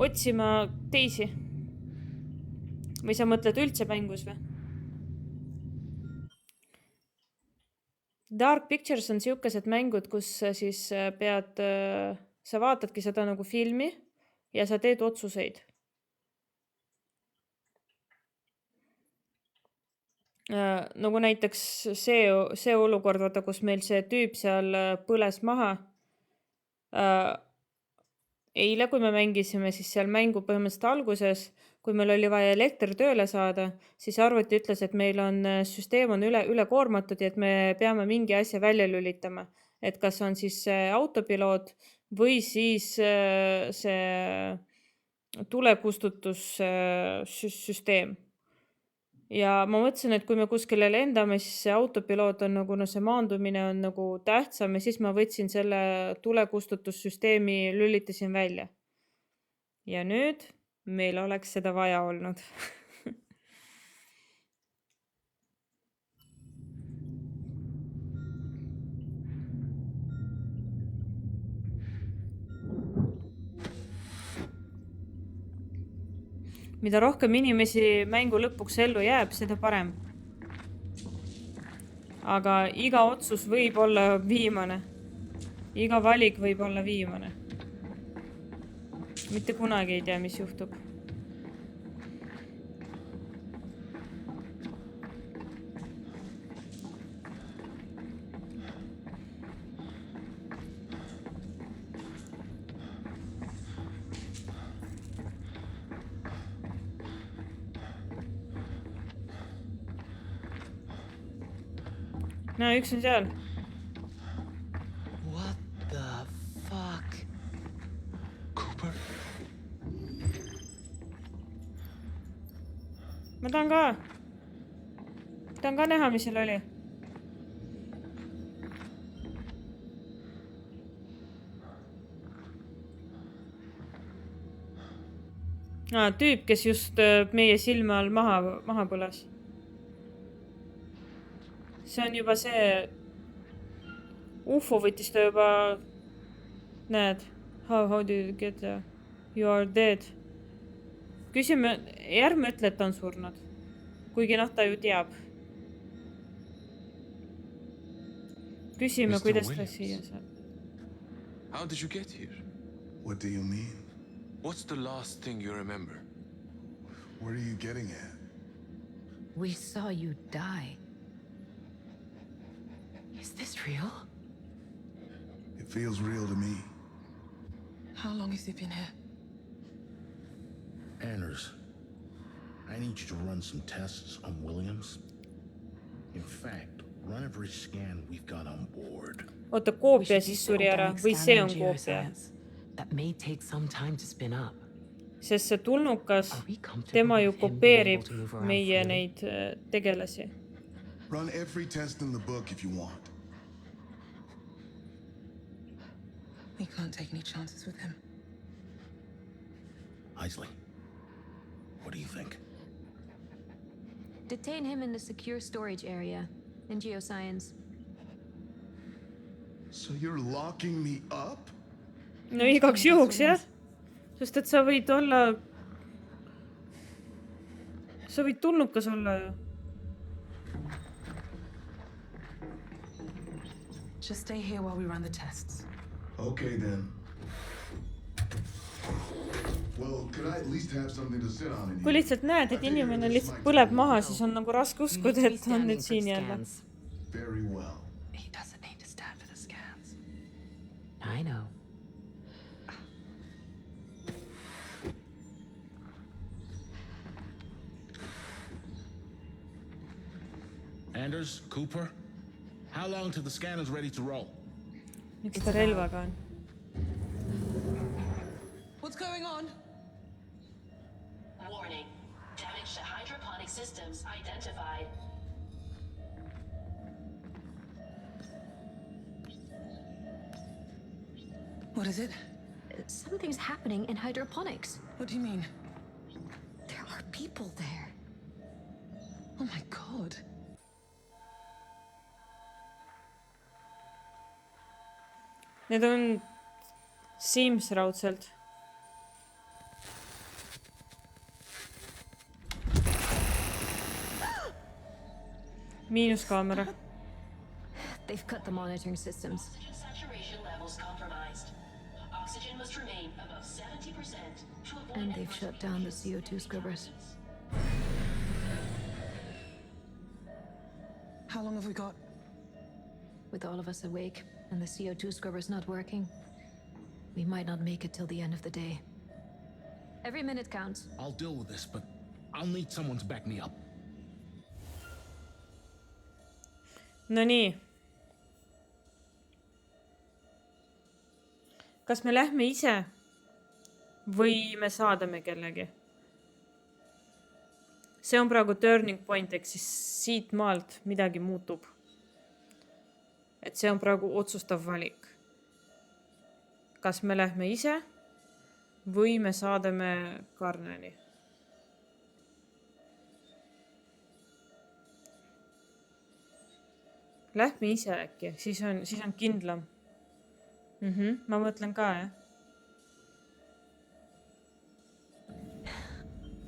[SPEAKER 1] Otsima teisi. Või sa mõtled üldse mängus või? Dark Pictures on siukesed mängud, kus sa siis pead, sa vaatadki seda nagu filmi ja sa teed otsuseid. Nagu näiteks see olukord, vaata, kus meil see tüüp seal põles maha. Eile, kui me mängisime, siis seal mängu põhimõtteliselt alguses, kui meil oli vaja elekter tööle saada, siis arvuti ütles, et meil on süsteem on üle koormatud ja et me peame mingi asja välja lülitama. Et kas on siis see autopiloot või siis see tulekustutussüsteem. Ja ma mõtlesin, et kui me kuskile lendame, siis see autopiloot on nagu, no see maandumine on nagu tähtsam ja siis ma võtsin selle tulekustutussüsteemi, lülitasin välja. Ja nüüd meil oleks seda vaja olnud. Mida rohkem inimesi mängu lõpuks ellu jääb, seda parem. Aga iga otsus võib olla viimane. Iga valik võib olla viimane. Mitte kunagi ei tea, mis juhtub. No, üks on seal.
[SPEAKER 11] What the fuck?
[SPEAKER 9] Cooper?
[SPEAKER 1] Ma tahan ka näha, mis seal oli. Tüüp, kes just meie silme all maha põles. See on juba see... UFO võttis ta juba... Näed. How did you get there? You are dead. Küsime... Järgme ütle, et ta on surnud. Kuigi ta ju teab. Küsime,
[SPEAKER 9] Mr.
[SPEAKER 1] kuidas ta
[SPEAKER 9] Williams.
[SPEAKER 1] siia saab.
[SPEAKER 9] How did you get here?
[SPEAKER 8] What do you mean?
[SPEAKER 9] What's the last thing you remember?
[SPEAKER 8] What are you getting at?
[SPEAKER 3] We saw you die. Is this real?
[SPEAKER 8] It feels real to me.
[SPEAKER 4] How long has he been here?
[SPEAKER 5] Anders, I need you to run some tests on Williams. In fact, run every scan we've got on board.
[SPEAKER 1] Oota,
[SPEAKER 3] We
[SPEAKER 1] koopia
[SPEAKER 3] should
[SPEAKER 1] siis
[SPEAKER 3] do
[SPEAKER 1] suri ära.
[SPEAKER 3] organic
[SPEAKER 1] Või see on
[SPEAKER 3] scanning
[SPEAKER 1] koopia.
[SPEAKER 3] geoscience. That may take some time to spin up.
[SPEAKER 1] Sest see tulnukas,
[SPEAKER 3] Are we comfortable
[SPEAKER 1] tema ju
[SPEAKER 3] with him being
[SPEAKER 1] kopeerib
[SPEAKER 3] able to move around
[SPEAKER 1] meie
[SPEAKER 3] freely?
[SPEAKER 1] neid tegelasi.
[SPEAKER 8] Run every test in the book if you want.
[SPEAKER 4] We can't take any chances with him.
[SPEAKER 5] Isley, what do you think?
[SPEAKER 6] Detain him in the secure storage area in geoscience.
[SPEAKER 8] So you're locking me up?
[SPEAKER 1] No igaks juhuks, jah. Sest et sa võid olla... Sa võid tulnukas olla ju.
[SPEAKER 7] Just stay here while we run the tests.
[SPEAKER 8] Okay then. Well, could I at least have something to sit on in
[SPEAKER 1] Kui
[SPEAKER 8] here?
[SPEAKER 1] lihtsalt näed, et inimene lihtsalt põleb maha, siis on nagu raske
[SPEAKER 3] You
[SPEAKER 1] uskuda,
[SPEAKER 3] need to be
[SPEAKER 1] et on
[SPEAKER 3] standing
[SPEAKER 1] nüüd
[SPEAKER 3] for
[SPEAKER 1] siin
[SPEAKER 3] the
[SPEAKER 1] jälle.
[SPEAKER 3] scans.
[SPEAKER 8] Very well.
[SPEAKER 7] He doesn't need to stand for the scans.
[SPEAKER 3] I know.
[SPEAKER 5] Anders, Cooper, how long till the scanner's ready to roll?
[SPEAKER 1] Miks ta relvaga on?
[SPEAKER 4] What's going on?
[SPEAKER 2] Warning. Damage to hydroponic systems identified.
[SPEAKER 4] What is it?
[SPEAKER 6] Something's happening in hydroponics.
[SPEAKER 4] What do you mean?
[SPEAKER 6] There are people there.
[SPEAKER 4] Oh my god.
[SPEAKER 1] Need on Sims raudselt. Miinuskaamera.
[SPEAKER 6] They've cut the monitoring systems.
[SPEAKER 2] Oxygen saturation levels compromised. Oxygen must remain above 70% to avoid...
[SPEAKER 6] And they've shut down the CO2 scrubbers.
[SPEAKER 4] How long have we got?
[SPEAKER 6] With all of us awake and the CO2 scrubbers not working, we might not make it till the end of the day. Every minute counts.
[SPEAKER 5] I'll deal with this, but I'll need someone to back me up.
[SPEAKER 1] No nii. Kas me lähme ise või me saadame kellegi? See on praegu turning point, ehk siis siit maalt midagi muutub. Et see on praegu otsustav valik. Kas me lähme ise või me saadame Karneni? Lähme ise äkki, siis on kindlam. Ma mõtlen ka, jah.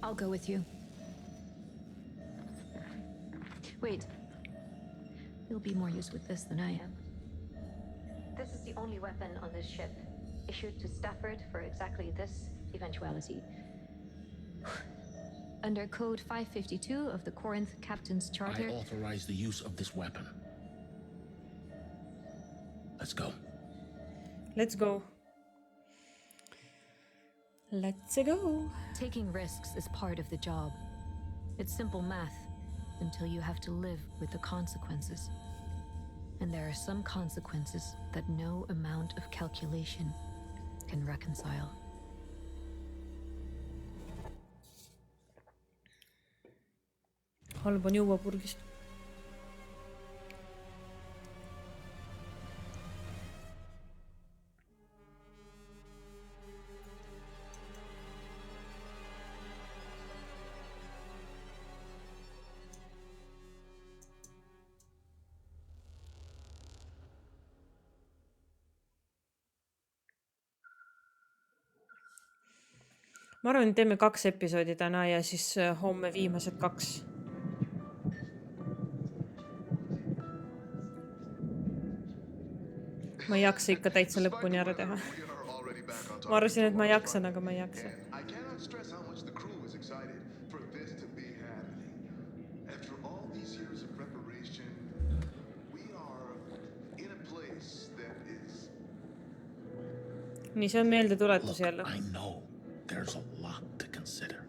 [SPEAKER 6] I'll I'll go with you. Wait. You'll be more use with this than I am. This is the only weapon on this ship, issued to Stafford for exactly this eventuality. Under Code 552 of the Corinth Captain's Charter...
[SPEAKER 5] I authorize the use of this weapon. Let's go.
[SPEAKER 1] Let's go. Let's go.
[SPEAKER 6] Taking risks is part of the job. It's simple math until you have to live with the consequences. And there are some consequences that no amount of calculation can reconcile.
[SPEAKER 1] Halb on juua purgist. Ma arvan, et teeme 2 episoodi täna ja siis homme viimased 2. Ma ei jaksa ikka täitsa lõpuni ära teha. Ma arvasin, et ma jaksan, aga ma ei jaksa.
[SPEAKER 8] I cannot stress how much the crew is excited for this to be happening. After all these years of preparation, we are in a place that is...
[SPEAKER 1] Nii, see on meeldetuletus jälle.
[SPEAKER 5] I know there's a lot to consider.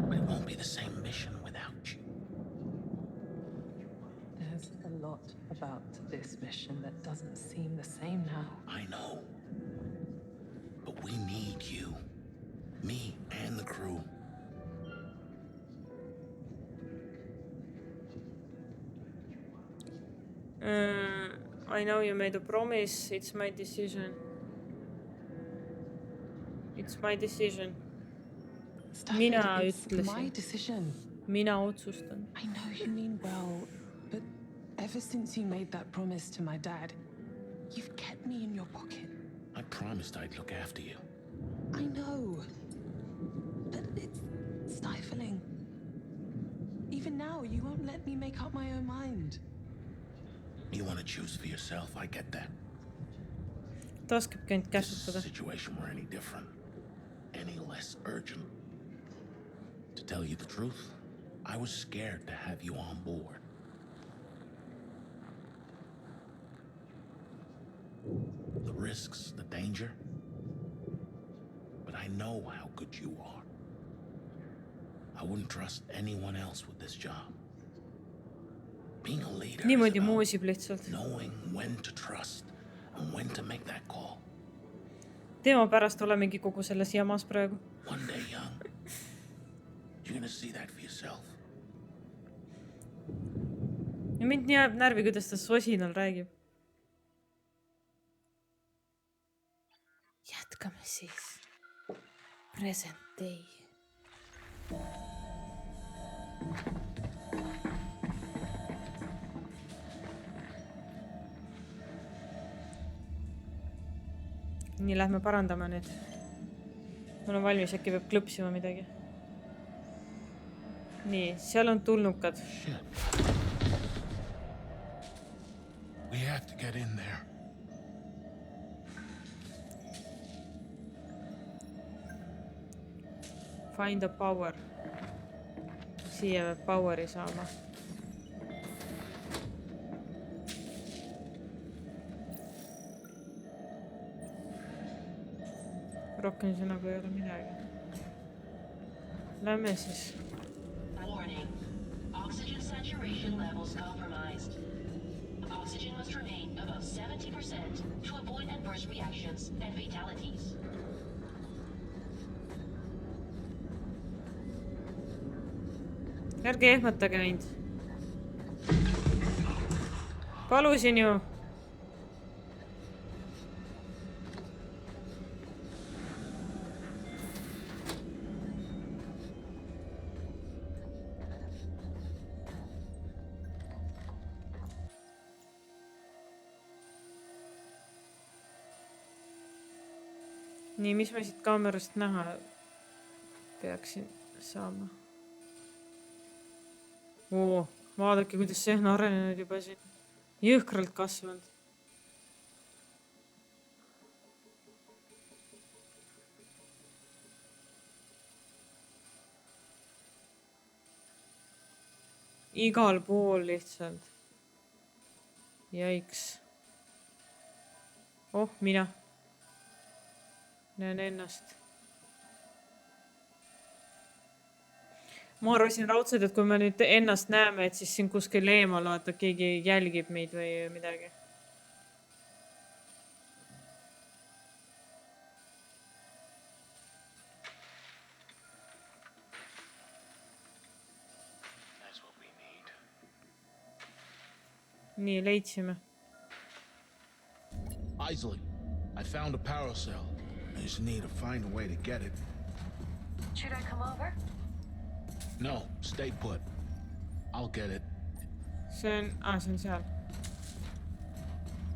[SPEAKER 5] But it won't be the same mission without you.
[SPEAKER 4] There's a lot about this mission that doesn't seem the same now.
[SPEAKER 5] I know. But we need you. Me and the crew.
[SPEAKER 1] I know you made a promise. It's my decision. It's my decision.
[SPEAKER 4] Stafford,
[SPEAKER 1] Mina
[SPEAKER 4] it's my
[SPEAKER 1] ütlesin.
[SPEAKER 4] decision.
[SPEAKER 1] Mina otsustan.
[SPEAKER 4] I know you mean well, but ever since you made that promise to my dad, you've kept me in your pocket.
[SPEAKER 5] I promised I'd look after you.
[SPEAKER 4] I know, but it's stifling. Even now, you won't let me make up my own mind.
[SPEAKER 5] You want to choose for yourself, I get that.
[SPEAKER 1] Ta oskabki ainult
[SPEAKER 5] If this
[SPEAKER 1] käsutada.
[SPEAKER 5] situation were any different, any less urgent. To tell you the truth, I was scared to have you on board. The risks, the danger. But I know how good you are. I wouldn't trust anyone else with this job. Being a leader is
[SPEAKER 1] Niimoodi
[SPEAKER 5] about
[SPEAKER 1] moosib lihtsalt.
[SPEAKER 5] knowing when to trust and when to make that call.
[SPEAKER 1] Tema pärast olemegi kogu selles jamas praegu.
[SPEAKER 5] One day, young, you're gonna see that for yourself.
[SPEAKER 1] Ja mind nii ajab närvi, kuidas ta sosinal räägib. Jätkame siis. Present day. Nii, lähme parandame nüüd. Mul on valmis, äkki peab klõpsima midagi. Nii, seal on tulnukad.
[SPEAKER 5] Shit. We have to get in there.
[SPEAKER 1] Find a power. Siia peab poweri saama. Rohkem see nagu ei ole midagi. Lähme siis.
[SPEAKER 2] Warning. Oxygen saturation levels compromised. Oxygen must remain above 70% to avoid adverse reactions and fatalities.
[SPEAKER 1] Ärge ehmatage mind. Palusin ju. Nii, mis me siit kaamerast näha peaksin saama. Oo, vaadake, kuidas see on arenenud juba siin. Jõhkralt kasvanud. Igal pool lihtsalt. Jaiks. Oh, mina. Näen ennast. Ma arvasin raudselt, et kui me nüüd ennast näeme, et siis siin kuskil eemal vaata, keegi jälgib meid või midagi. Nii, leidsime.
[SPEAKER 5] Isley, I found a power cell. I just need to find a way to get it.
[SPEAKER 6] Should I come over?
[SPEAKER 5] No, stay put. I'll get it.
[SPEAKER 1] See on seal.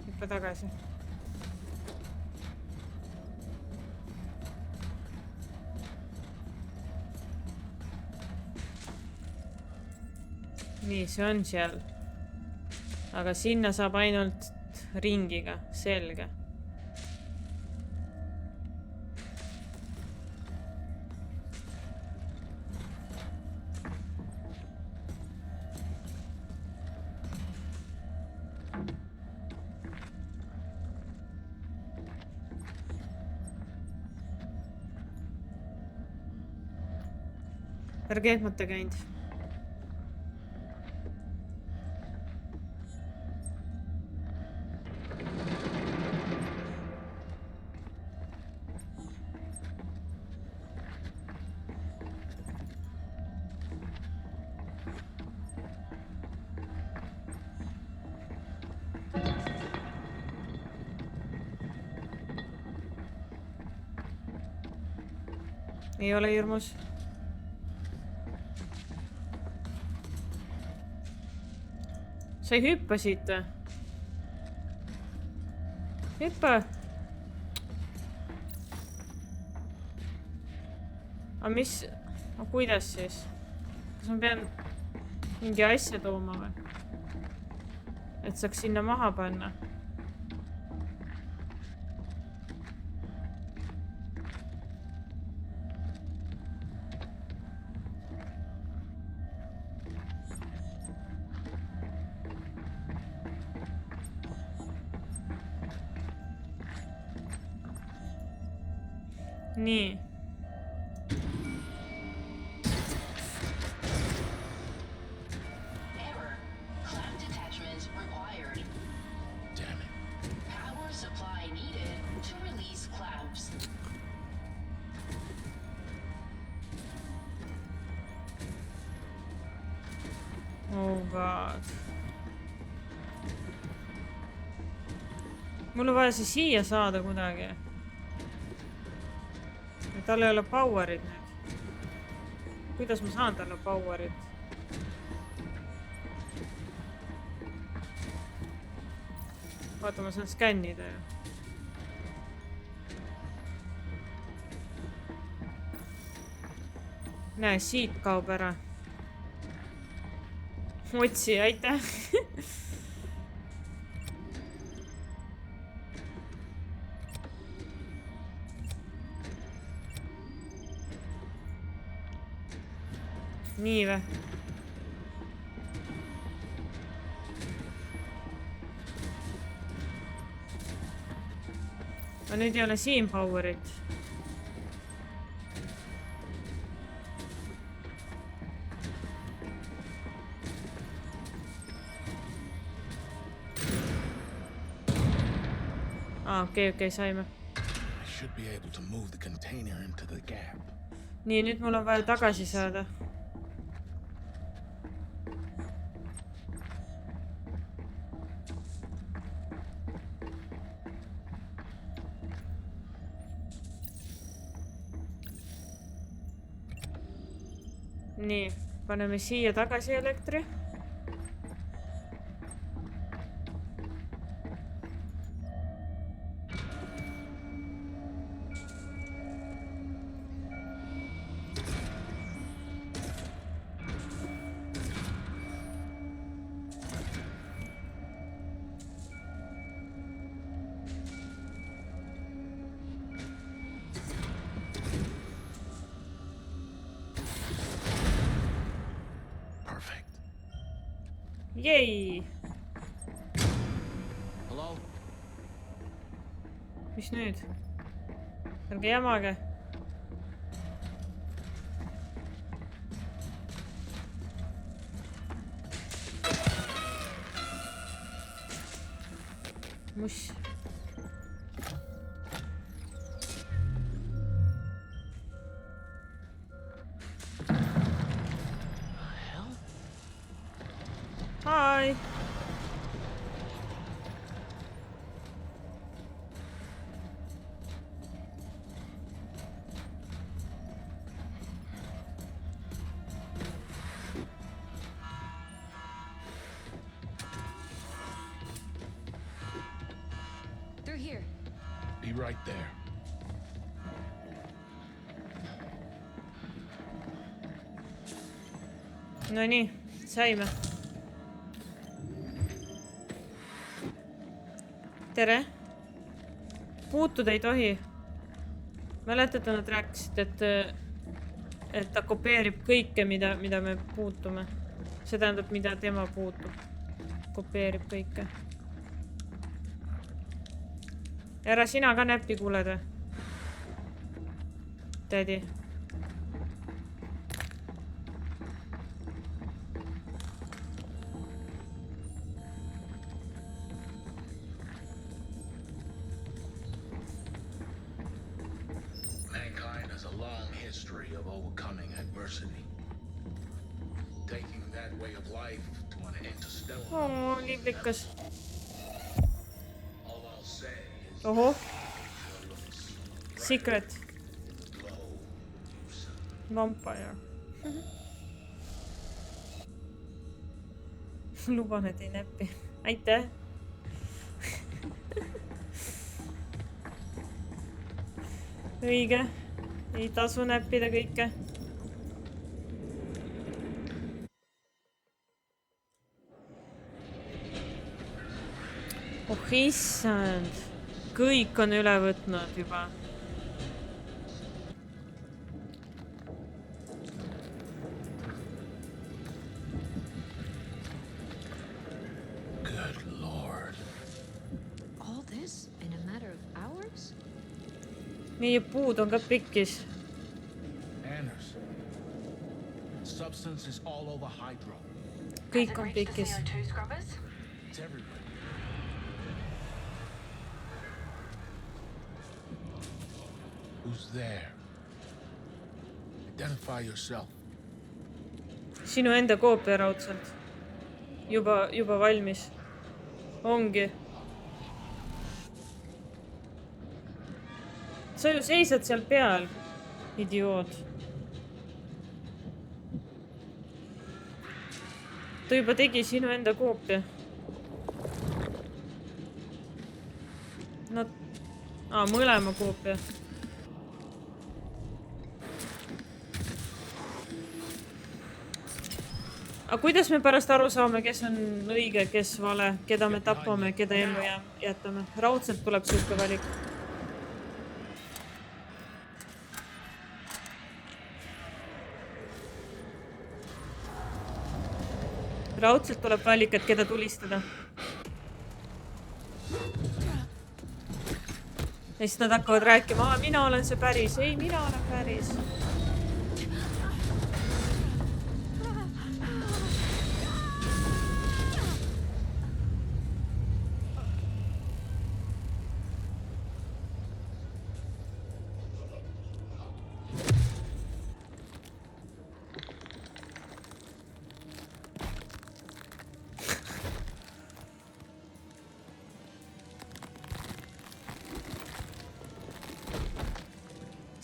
[SPEAKER 1] Hüppa tagasi. Nii, see on seal. Aga sinna saab ainult ringiga, selge. Ärge ehmata käinud. Ei ole hirmus. Sa ei hüppa siit. Hüppa. Aga mis? Kuidas siis? Kas ma pean mingi asja tooma või? Et saaks sinna maha panna. Nii.
[SPEAKER 2] Error. Clamp detachment required.
[SPEAKER 5] Damn it.
[SPEAKER 2] Power supply needed to release clamps.
[SPEAKER 1] Oh god. Mul on vaja see siia saada kuidagi. Tal ei ole powerit nüüd. Kuidas ma saan talle powerit? Vaata, ma saan skännida ju. Näe, siit kaob ära. Otsi, aitäh. Nii või? Aga nüüd ei ole siin powerit. Okei, saime.
[SPEAKER 5] I should be able to move the container into the gap.
[SPEAKER 1] Nii, nüüd mul on vaja tagasi saada. Nii, paneme siia tagasi elektri. Jei!
[SPEAKER 11] Hello?
[SPEAKER 1] Mis nüüd? Ärge jamage. Muss. Hi.
[SPEAKER 6] Through here.
[SPEAKER 5] Be right there.
[SPEAKER 1] No nii, saime. Tere. Puutuda ei tohi. Mäletate, nad rääkisid, et ta kopeerib kõike, mida me puutume. See tähendab, mida tema puutub. Kopeerib kõike. Ära sina ka näppi kuuled või? Tädi.
[SPEAKER 5] Mankind has a long history of overcoming adversity. Taking that way of life to an interstellar.
[SPEAKER 1] Liblikas.
[SPEAKER 5] All I'll say is
[SPEAKER 1] Oho. Secret. Vampire. Luban, et ei näppi. Aitäh. Õige. Ei tasu näppida kõike. Oh issand. Kõik on üle võtnud juba.
[SPEAKER 5] good lord.
[SPEAKER 6] All this in a matter of hours?
[SPEAKER 1] Meie puud on ka pikkis.
[SPEAKER 5] Anders. Substance is all over Hydro.
[SPEAKER 1] Kõik on pikkis.
[SPEAKER 5] It's everywhere. Who's there? Identify yourself.
[SPEAKER 1] Sinu enda koopia raudselt. Juba valmis. Ongi. Sa ju seisad seal peal, idioot. Ta juba tegi sinu enda koopia. Mõlema koopia. Aga kuidas me pärast aru saame, kes on õige, kes vale, keda me tapame, keda ellu jätame? Raudselt tuleb siuke valik. Raudselt tuleb valik, et keda tulistada. Ja siis nad hakkavad rääkima, mina olen see päris. Ei, mina olen päris.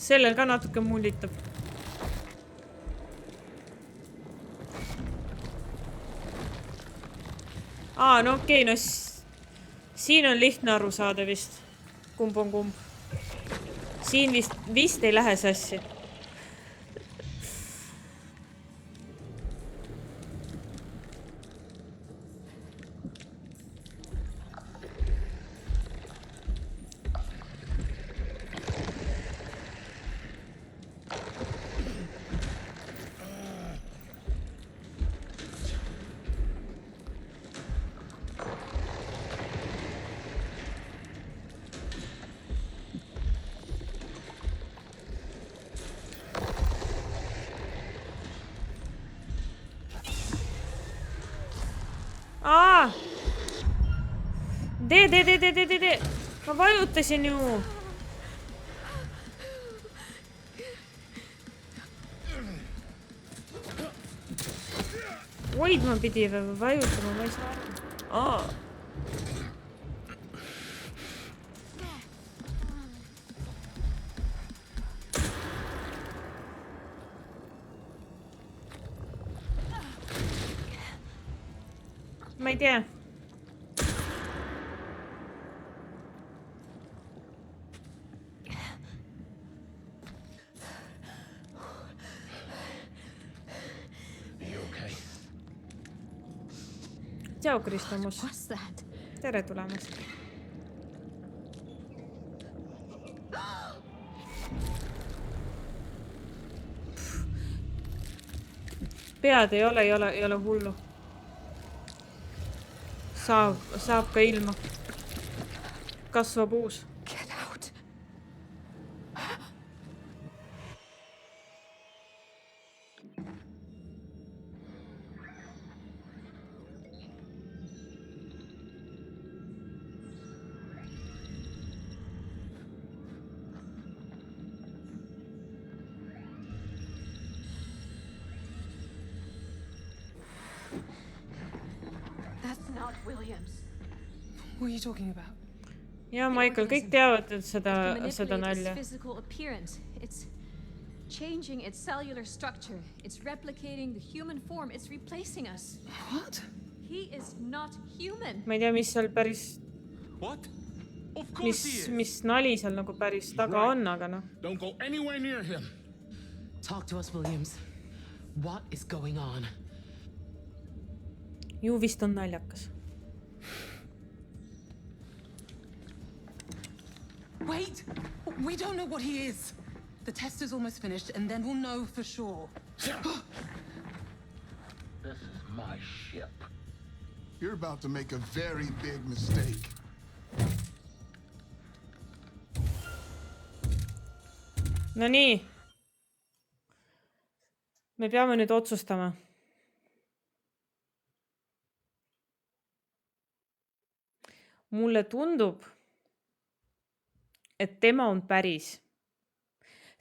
[SPEAKER 1] Sellel ka natuke mullitab. No okei, no siin on lihtne aru saada vist. Kumb on kumb. Siin vist ei lähe sassi. Tee. Ma vajutasin ju. Hoidma pidi või vajutama, ma ei saa aru. Ma ei tea. Tšau, Kristomus. Tere tulemast. Pead ei ole hullu. Saab ka ilma. Kasvab uus.
[SPEAKER 4] What are you talking about?
[SPEAKER 1] Ja, Michael, kõik teavad seda nalja.
[SPEAKER 6] Physical appearance. It's changing its cellular structure. It's replicating the human form. It's replacing us.
[SPEAKER 4] What?
[SPEAKER 6] He is not human.
[SPEAKER 1] Ma ei tea, mis seal päris...
[SPEAKER 9] What? Of course he is.
[SPEAKER 1] Mis nali seal nagu päris taga on, aga noh.
[SPEAKER 5] Don't go anywhere near him.
[SPEAKER 3] Talk to us, Williams. What is going on?
[SPEAKER 1] Ju vist on naljakas.
[SPEAKER 4] Wait! We don't know what he is. The test is almost finished, and then we'll know for sure.
[SPEAKER 5] This is my ship.
[SPEAKER 8] You're about to make a very big mistake.
[SPEAKER 1] No nii. Me peame nüüd otsustama. Mulle tundub, et tema on päris.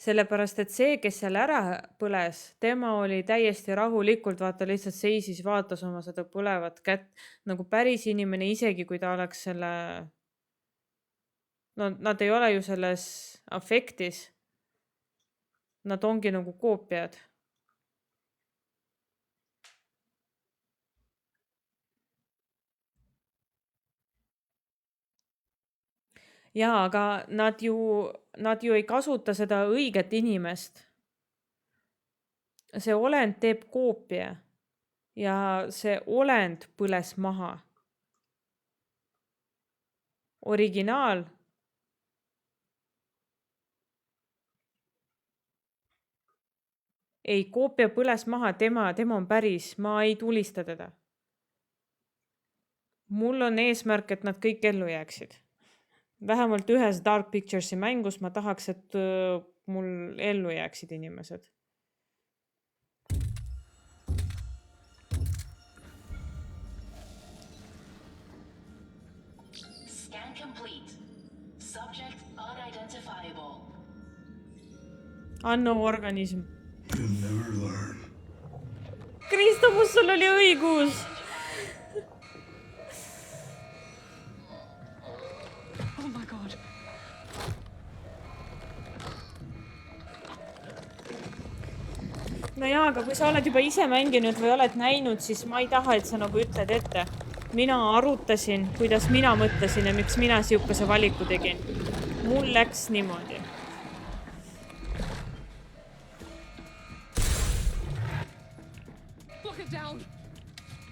[SPEAKER 1] Sellepärast, et see, kes seal ära põles, tema oli täiesti rahulikult, vaata lihtsalt seisis, vaatas oma seda põlevat kätt. Nagu päris inimene, isegi kui ta oleks selle... No, nad ei ole ju selles afektis. Nad ongi nagu koopiad. Jaa, aga nad ju ei kasuta seda õiget inimest. See olend teeb koopia ja see olend põles maha. Originaal. Ei, koopia põles maha, tema on päris, ma ei tulista teda. Mul on eesmärk, et nad kõik ellu jääksid. Vähemalt ühes Dark Picturesi mängus ma tahaks, et mul ellu jääksid inimesed.
[SPEAKER 2] Scan complete. Subject unidentifiable.
[SPEAKER 1] Unknown organism.
[SPEAKER 5] You never learn.
[SPEAKER 1] Kristomus, sul oli õigus!
[SPEAKER 10] Oh my god.
[SPEAKER 1] No jaa, aga kui sa oled juba ise mänginud või oled näinud, siis ma ei taha, et sa nagu ütled ette. Mina arutasin, kuidas mina mõtlesin ja miks mina siukese valiku tegin. Mul läks niimoodi.
[SPEAKER 4] Lock it down!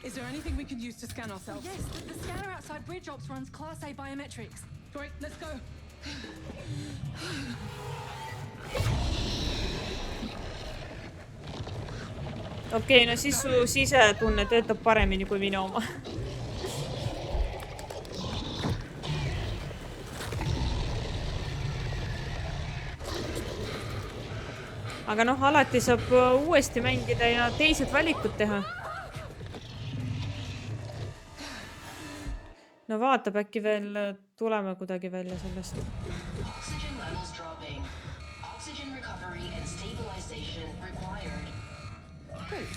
[SPEAKER 4] Is there anything we can use to scan ourselves?
[SPEAKER 10] Yes, the scanner outside Bridge Ops runs Class A biometrics.
[SPEAKER 4] Great, let's go.
[SPEAKER 1] Okei, no siis su sisetunne töötab paremini kui minu oma. Aga noh, alati saab uuesti mängida ja teised valikud teha. No vaatab, äkki veel tuleme kuidagi välja sellest.
[SPEAKER 2] Oxygen levels dropping. Oxygen recovery and stabilization required.
[SPEAKER 3] Great.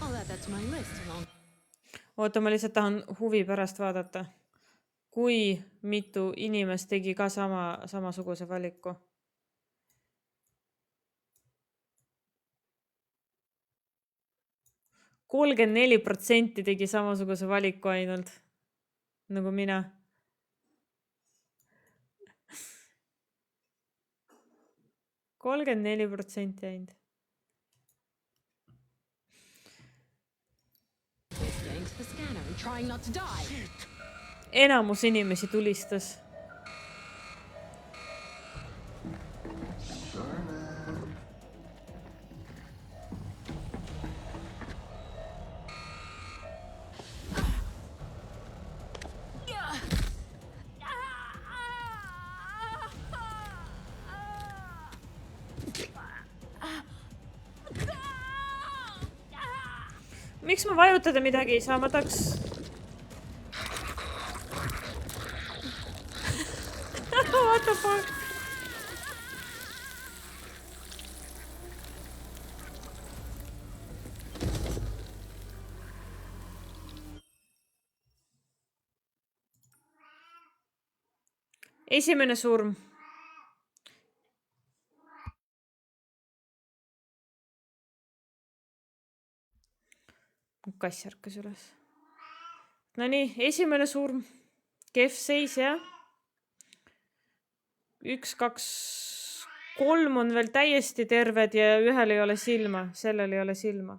[SPEAKER 3] I'll add that to my list along.
[SPEAKER 1] Oota, ma lihtsalt tahan huvi pärast vaadata. Kui mitu inimest tegi ka samasuguse valiku. 34% tegi samasuguse valiku ainult. Nagu mina. Kolmkümmend 4% ainult.
[SPEAKER 3] Getting to the scanner and trying not to die.
[SPEAKER 1] Enamus inimesi tulistas. Miks ma vajutada midagi ei saa? Ma tahaks... What the fuck? Esimene surm. Kass ärkas üles. No nii, esimene surm. Kehv seis, jah. 1, 2, 3 on veel täiesti terved ja ühel ei ole silma. Sellel ei ole silma.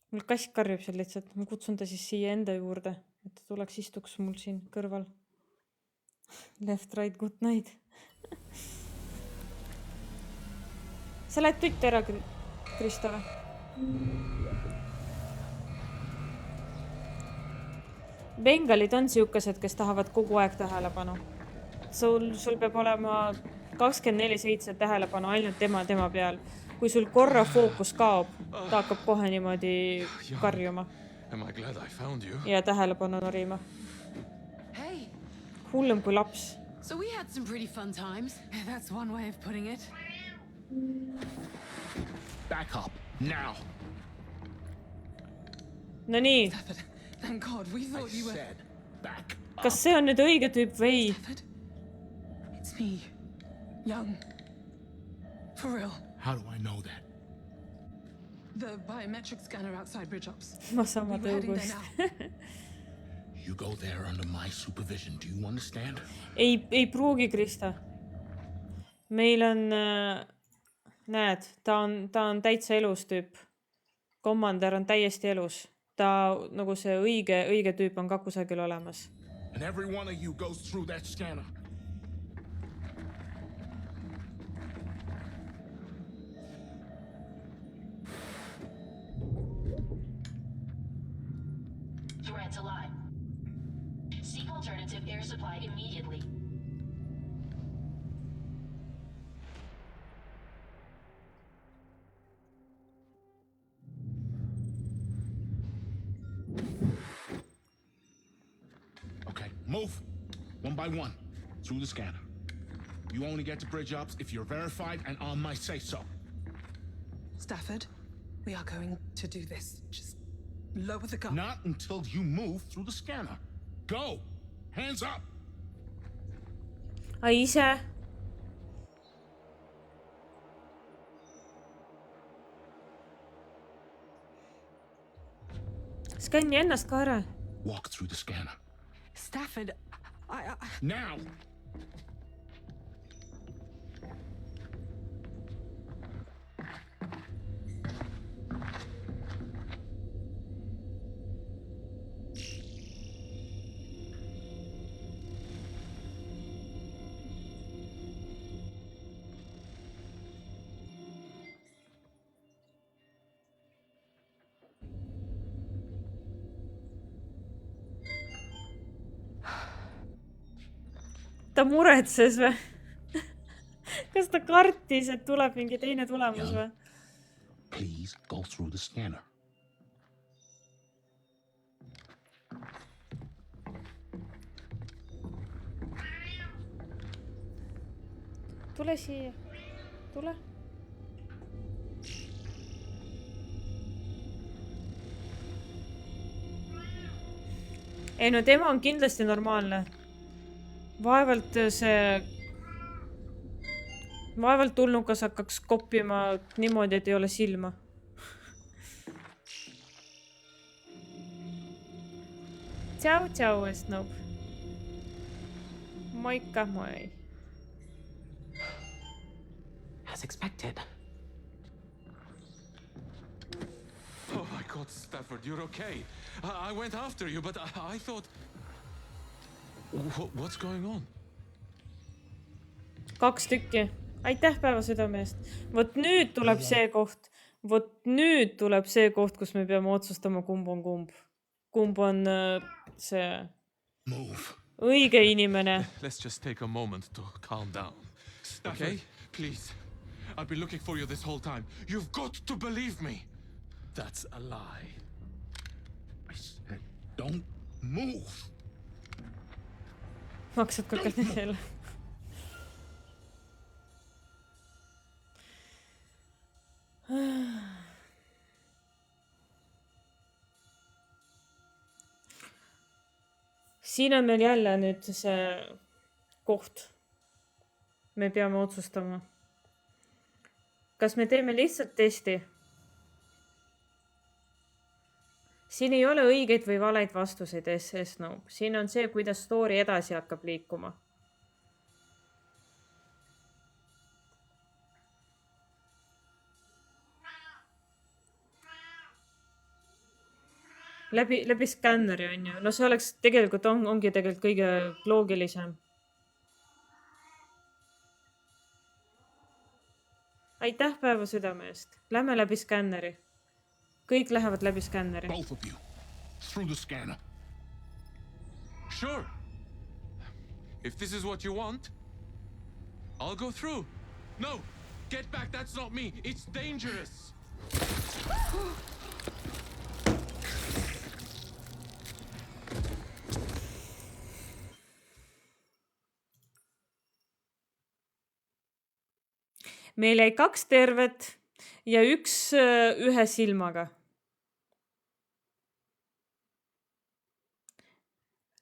[SPEAKER 1] Mul kass karjub seal lihtsalt. Ma kutsun ta siis siia enda juurde, et ta tuleks istuks mul siin kõrval. Left, right, good night. Sa lähed tütt ära, Krista või? Bengalid on siukesed, kes tahavad kogu aeg tähelepanu. Sul peab olema 24/7 tähelepanu ainult tema peal. Kui sul korra fookus kaob, ta hakkab kohe niimoodi karjuma. Ja tähelepanu norima.
[SPEAKER 7] Hey.
[SPEAKER 1] Hullem kui laps.
[SPEAKER 3] So we had some pretty fun times.
[SPEAKER 7] That's one way of putting it.
[SPEAKER 5] Back up, now.
[SPEAKER 1] No nii.
[SPEAKER 7] Stafford, thank God, we thought you were...
[SPEAKER 5] Said, back up.
[SPEAKER 1] Kas see on nüüd õige tüüp või ei?
[SPEAKER 7] Stafford, it's me, young. For real.
[SPEAKER 5] How do I know that?
[SPEAKER 4] The biometric scanner outside Bridge Ops.
[SPEAKER 1] Ma sama
[SPEAKER 4] We were heading there
[SPEAKER 1] tõugust.
[SPEAKER 5] You go there under my supervision. Do you understand?
[SPEAKER 1] Ei pruugi, Krista. Meil on... Näed, ta on täitsa elus tüüp. Commander on täiesti elus. Ta nagu see õige tüüp on ka kusagil olemas.
[SPEAKER 5] And every one of you goes through that scanner.
[SPEAKER 2] Threats alive. Seek alternative air supply immediately.
[SPEAKER 5] Okay, move. One by one. Through the scanner. You only get to Bridge Ops if you're verified and on my say-so.
[SPEAKER 4] Stafford, we are going to do this. Just lower the gun.
[SPEAKER 5] Not until you move through the scanner. Go! Hands up!
[SPEAKER 1] Ai ise? Skanni ennast ka ära.
[SPEAKER 5] Walk through the scanner.
[SPEAKER 7] Stafford, I...
[SPEAKER 5] Now!
[SPEAKER 1] ta muretses või? Kas ta kartis, et tuleb mingi teine tulemus või?
[SPEAKER 5] Please go through the scanner.
[SPEAKER 1] Tule siia. Tule. Ei no tema on kindlasti normaalne. Vaevalt tulnukas hakkaks koppima niimoodi, et ei ole silma. Tšau, Snoop. Moikka, moi.
[SPEAKER 11] As expected.
[SPEAKER 9] Oh my God, Stafford, you're okay. I went after you, but I thought... What's going on?
[SPEAKER 1] 2 tükki. Aitäh päeva südame eest. Vot nüüd tuleb see koht, kus me peame otsustama, kumb on kumb. Kumb on see õige inimene.
[SPEAKER 9] Let's just take a moment to calm down. Stafford, okay? Please. I've been looking for you this whole time. You've got to believe me. That's a lie.
[SPEAKER 5] I said, don't move.
[SPEAKER 1] Maksad ka selle. Siin on meil jälle nüüd see koht. Me peame otsustama. Kas me teeme lihtsalt testi? Siin ei ole õigeid või valeid vastuseid Snoop. Siin on see, kuidas story edasi hakkab liikuma. Läbi skänneri on ju. No see oleks tegelikult ongi tegelikult kõige loogilisem. Aitäh päeva südame eest. Lähme läbi skänneri. Kõik lähevad läbi skänneri.
[SPEAKER 5] Both of you. Through the scanner.
[SPEAKER 9] Sure. If this is what you want, I'll go through. No, get back. That's not me. It's dangerous.
[SPEAKER 1] Meil jäi 2 tervet ja 1 ühe silmaga.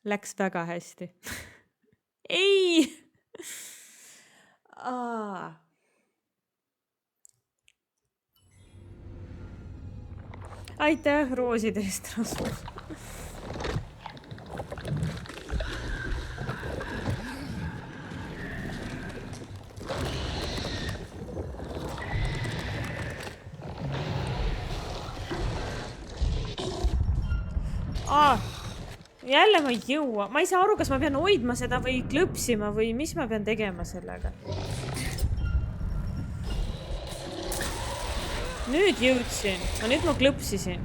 [SPEAKER 1] Läks väga hästi. Ei! Aitäh rooside eest, Rasmus. Jälle ma ei jõua. Ma ei saa aru, kas ma pean hoidma seda või klõpsima või mis ma pean tegema sellega. Nüüd jõudsin. Nüüd ma klõpsisin.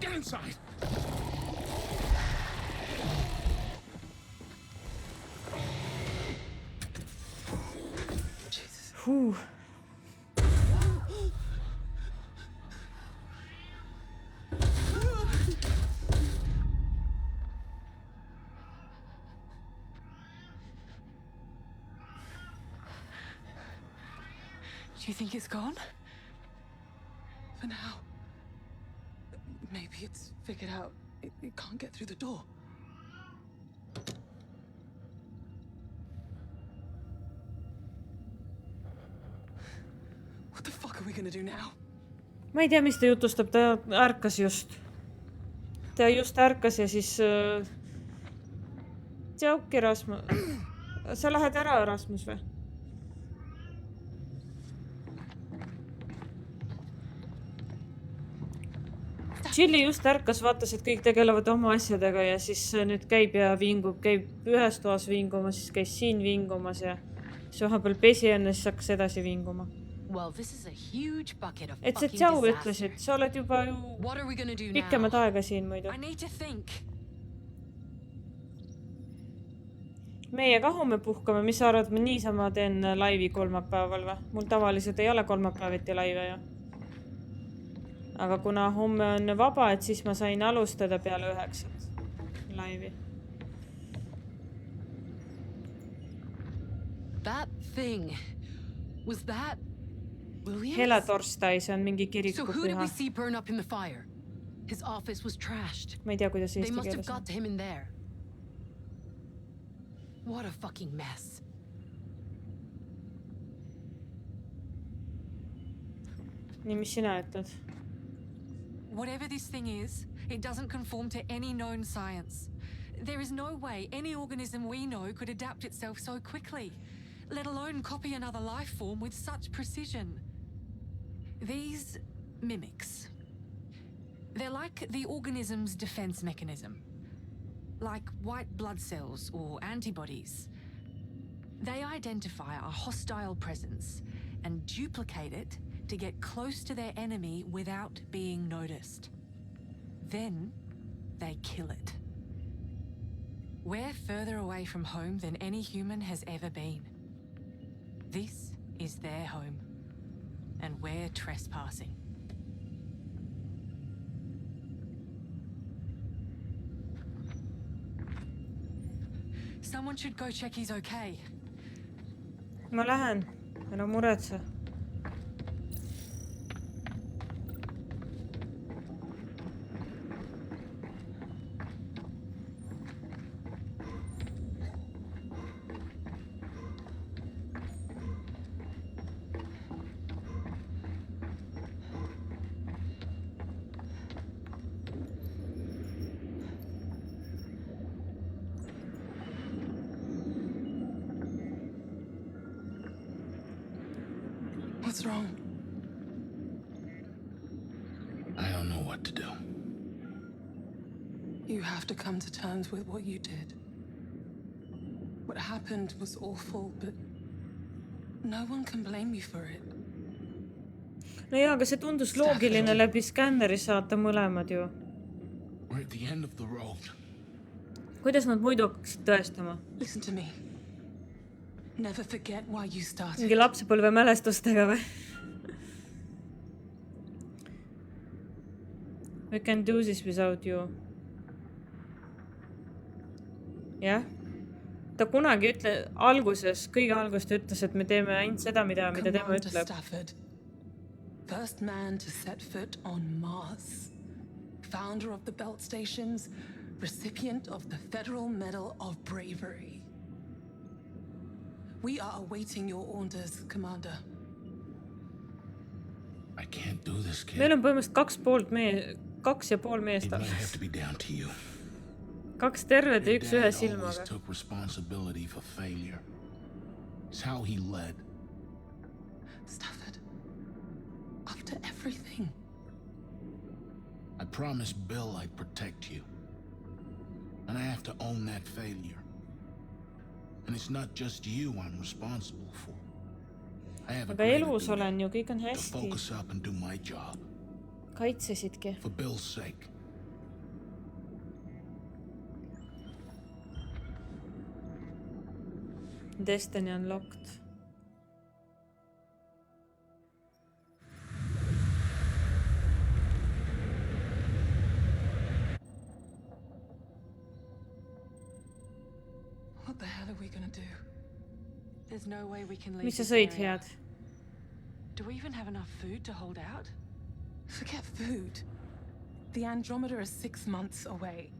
[SPEAKER 5] Get inside.
[SPEAKER 4] Do you think it's gone? For now. Maybe it's figured out it can't get through the door. What the fuck are we gonna do now?
[SPEAKER 1] Ma ei tea, mis ta jutustab. Ta ärkas just. Ta just ärkas ja siis... Tšauki, Rasmus. Sa lähed ära, Rasmus või? Chili just ärkas, vaatas, et kõik tegelevad oma asjadega ja siis nüüd käib ja vingub, käib ühes toas vinguma, siis käis siin vingumas ja siis vahepeal pesi enne, siis hakkas edasi vinguma.
[SPEAKER 3] Well, this is a huge bucket of
[SPEAKER 1] Et see
[SPEAKER 3] fucking
[SPEAKER 1] tšau
[SPEAKER 3] disaster.
[SPEAKER 1] ütles, et sa oled juba ju
[SPEAKER 3] What are we gonna do
[SPEAKER 1] pikemat
[SPEAKER 3] now?
[SPEAKER 1] aega siin muidu.
[SPEAKER 10] I need to think.
[SPEAKER 1] Meie ka homme puhkame, mis sa arvad, ma niisama teen laivi kolmapäeval või? Mul tavaliselt ei ole kolmapäeviti laive ju. Aga kuna homme on vaba, et siis ma sain alustada peale 9 laivi.
[SPEAKER 3] That thing. Was that Williams?
[SPEAKER 1] Hele Torstai, see on mingi
[SPEAKER 3] So
[SPEAKER 1] kiriku
[SPEAKER 3] who did
[SPEAKER 1] püha.
[SPEAKER 3] we see burn up in the fire? His office was trashed.
[SPEAKER 1] Ma ei tea, kuidas
[SPEAKER 3] They
[SPEAKER 1] eesti
[SPEAKER 3] must have
[SPEAKER 1] keeles on.
[SPEAKER 3] got to him in there. What a fucking mess.
[SPEAKER 1] Nii, mis sina ütled?
[SPEAKER 10] Whatever this thing is, it doesn't conform to any known science. There is no way any organism we know could adapt itself so quickly, let alone copy another life form with such precision. These mimics. They're like the organism's defense mechanism. Like white blood cells or antibodies. They identify a hostile presence and duplicate it to get close to their enemy without being noticed. Then they kill it. We're further away from home than any human has ever been. This is their home, and we're trespassing. Someone should go check he's okay.
[SPEAKER 1] Ma lähen. Ära muretse.
[SPEAKER 4] What's wrong?
[SPEAKER 5] I don't know what to do.
[SPEAKER 4] You have to come to terms with what you did. What happened was awful, but no one can blame you for it.
[SPEAKER 1] No jaa, aga see tundus loogiline läbi skänneri saata mõlemad ju.
[SPEAKER 5] We're at the end of the road.
[SPEAKER 1] Kuidas nad muidu hakkasid tõestama?
[SPEAKER 4] Listen to me. Never forget why you started.
[SPEAKER 1] Mingi lapsepõlve mälestustega või? We can do this without you. Jah. Ta kunagi alguses, kõige alguses ütles, et me teeme ainult seda, mida tema
[SPEAKER 4] Commander
[SPEAKER 1] ütleb.
[SPEAKER 4] Stafford, first man to set foot on Mars, founder of the Belt Stations, recipient of the Federal Medal of Bravery. We are awaiting your orders, Commander.
[SPEAKER 5] I can't do this, kid.
[SPEAKER 1] Meil on põhimõtteliselt 2,5 meest.
[SPEAKER 5] It might have to be down to you.
[SPEAKER 1] 2 terved ja
[SPEAKER 5] Your
[SPEAKER 1] 1
[SPEAKER 5] dad
[SPEAKER 1] ühe
[SPEAKER 5] always
[SPEAKER 1] silmaga.
[SPEAKER 5] took responsibility for failure. It's how he led.
[SPEAKER 4] Stafford, after everything.
[SPEAKER 5] I promised Bill I'd protect you. And I have to own that failure. And it's not just you I'm responsible for. I have a
[SPEAKER 1] Aga
[SPEAKER 5] greater
[SPEAKER 1] elus
[SPEAKER 5] duty
[SPEAKER 1] olen ju, kõik on
[SPEAKER 5] to
[SPEAKER 1] hästi.
[SPEAKER 5] focus up and do my job.
[SPEAKER 1] Kaitsesidki.
[SPEAKER 5] For Bill's sake.
[SPEAKER 1] Destiny unlocked.
[SPEAKER 4] What the hell are we gonna do?
[SPEAKER 10] There's no way we can leave
[SPEAKER 1] Mis sa
[SPEAKER 10] this
[SPEAKER 1] sõid
[SPEAKER 10] area.
[SPEAKER 1] head?
[SPEAKER 10] Do we even have enough food to hold out?
[SPEAKER 4] Forget food. The Andromeda is 6 months away.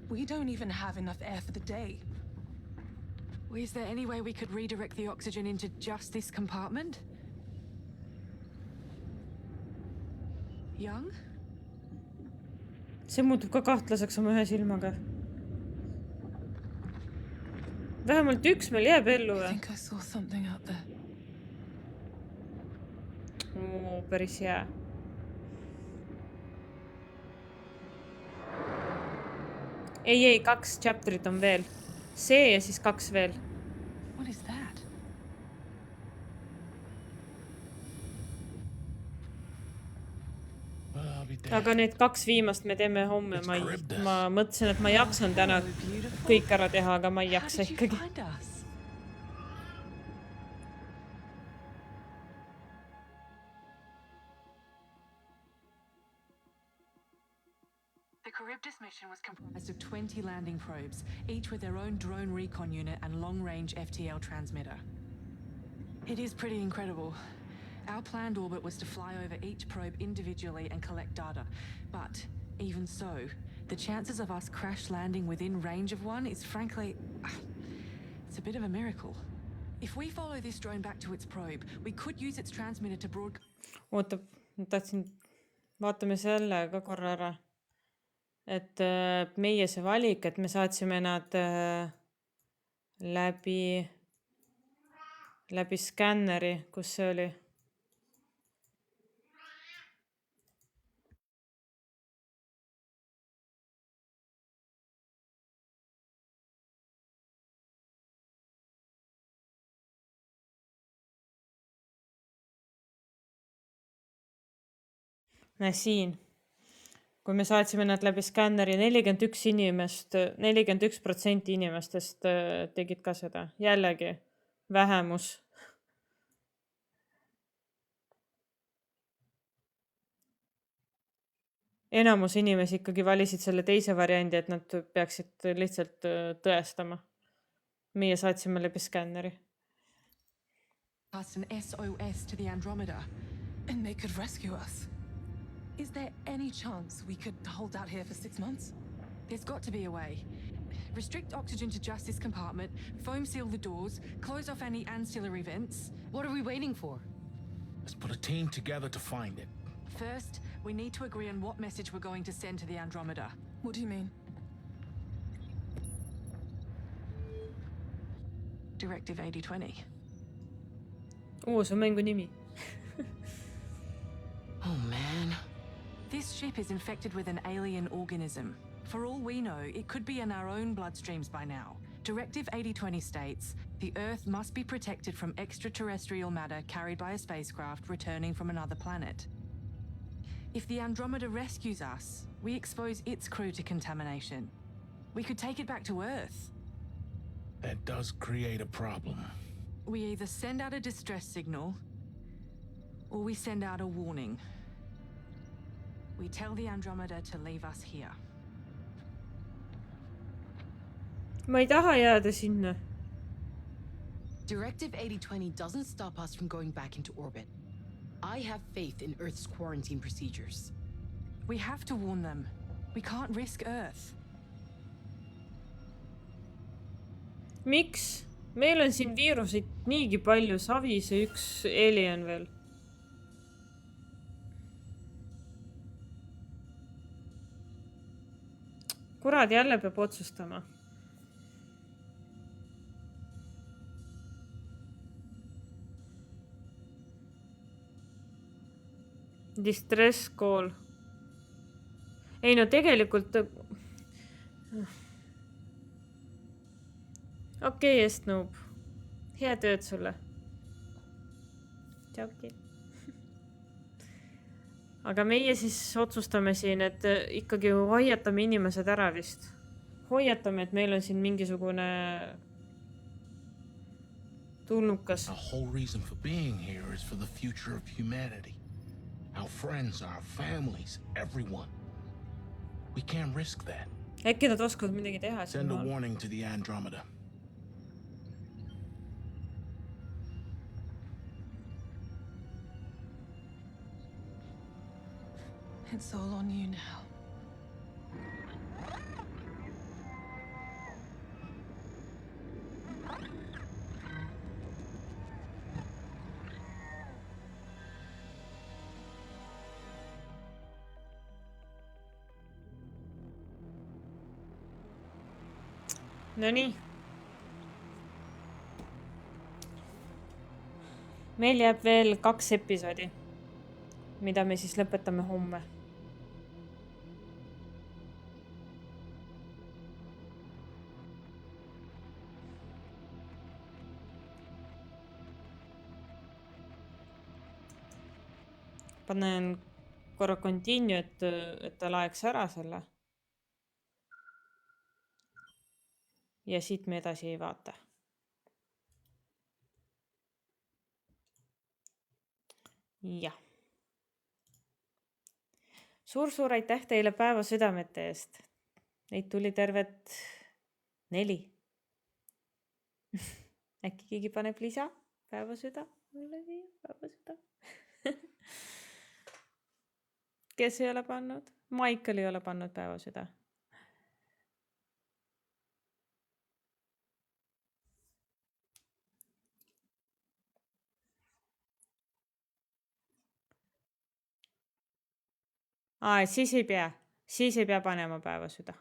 [SPEAKER 4] We don't even have enough air for the day.
[SPEAKER 10] Is there any way we could redirect the oxygen into just this compartment? Young?
[SPEAKER 1] See muutub ka kahtlaseks oma ühe silmaga. Vähemalt üks meil jääb ellu
[SPEAKER 4] I
[SPEAKER 1] või?
[SPEAKER 4] think I saw something out there.
[SPEAKER 1] Päris hea. Ei, 2 chapterit on veel. See ja siis 2 veel.
[SPEAKER 10] What is that?
[SPEAKER 5] Well, I'll be damned.
[SPEAKER 1] Aga need 2 viimast me teeme homme.
[SPEAKER 5] It's
[SPEAKER 1] Ma
[SPEAKER 5] Charybdis.
[SPEAKER 1] mõtlesin, et ma jaksan täna kõik ära teha, aga ma ei
[SPEAKER 10] How
[SPEAKER 1] jaksa
[SPEAKER 10] did you
[SPEAKER 1] ikkagi.
[SPEAKER 10] find us? The Charybdis mission was comprised of 20 landing probes, each with their own drone recon unit and long-range FTL transmitter. It is pretty incredible. Our planned orbit was to fly over each probe individually and collect data. But even so, the chances of us crash landing within range of one is frankly... it's a bit of a miracle. If we follow this drone back to its probe, we could use its transmitter to broadcast...
[SPEAKER 1] Oota, ma tahtsin... Vaatame selle ka korra ära. Et meie see valik, et me saatsime nad läbi skänneri, kus see oli. Siin. Kui me saatsime nad läbi skänneri, 41% inimestest tegid ka seda. Jällegi, vähemus. Enamus inimesi ikkagi valisid selle teise variandi, et nad peaksid lihtsalt tõestama. Meie saatsime läbi skänneri.
[SPEAKER 10] Cast an SOS to the Andromeda.
[SPEAKER 4] And they could rescue us. Is there any chance we could hold out here for 6 months?
[SPEAKER 10] There's got to be a way. Restrict oxygen to just this compartment, foam seal the doors, close off any ancillary vents.
[SPEAKER 3] What are we waiting for?
[SPEAKER 5] Let's put a team together to find it.
[SPEAKER 10] First, we need to agree on what message we're going to send to the Andromeda.
[SPEAKER 4] What do you mean?
[SPEAKER 10] Directive 8020.
[SPEAKER 1] See on mängu nimi.
[SPEAKER 3] Oh man.
[SPEAKER 10] This ship is infected with an alien organism. For all we know, it could be in our own bloodstreams by now. Directive 8020 states, the Earth must be protected from extraterrestrial matter carried by a spacecraft returning from another planet. If the Andromeda rescues us, we expose its crew to contamination. We could take it back to Earth.
[SPEAKER 5] That does create a problem.
[SPEAKER 10] We either send out a distress signal, or we send out a warning. We tell the Andromeda to leave us here.
[SPEAKER 1] Ma ei taha jääda sinna.
[SPEAKER 3] Directive 8020 doesn't stop us from going back into orbit. I have faith in Earth's quarantine procedures.
[SPEAKER 10] We have to warn them. We can't risk Earth.
[SPEAKER 1] Miks? Meil on siin viiruseid niigi palju, savi see üks alien veel. Kurat, jälle peab otsustama. Distress call. Ei no tegelikult... Okei, Snoop. Hea tööd sulle. Tšauki. Aga meie siis otsustame siin, et ikkagi hoiatame inimesed ära vist. Hoiatame, et meil on siin mingisugune tulnukas.
[SPEAKER 5] The whole reason for being here is for the future of humanity. Our friends, our families, everyone. We can't risk that.
[SPEAKER 1] Äkki nad oskavad midagi teha.
[SPEAKER 5] Send a warning to the Andromeda.
[SPEAKER 4] It's all on you now.
[SPEAKER 1] Nonii. Meil jääb veel 2 episoodi, mida me siis lõpetame homme. panen korra continue, et ta laeks ära selle. Ja siit me edasi ei vaata. Jah. Suur aitäh teile päeva südamete eest. Neid tuli tervet 4. Äkki keegi paneb lisa? Päeva süda? Mulle siia, päeva süda. Kes ei ole pannud? Michael ei ole pannud päeva süda. Siis ei pea. Siis ei pea panema päeva süda.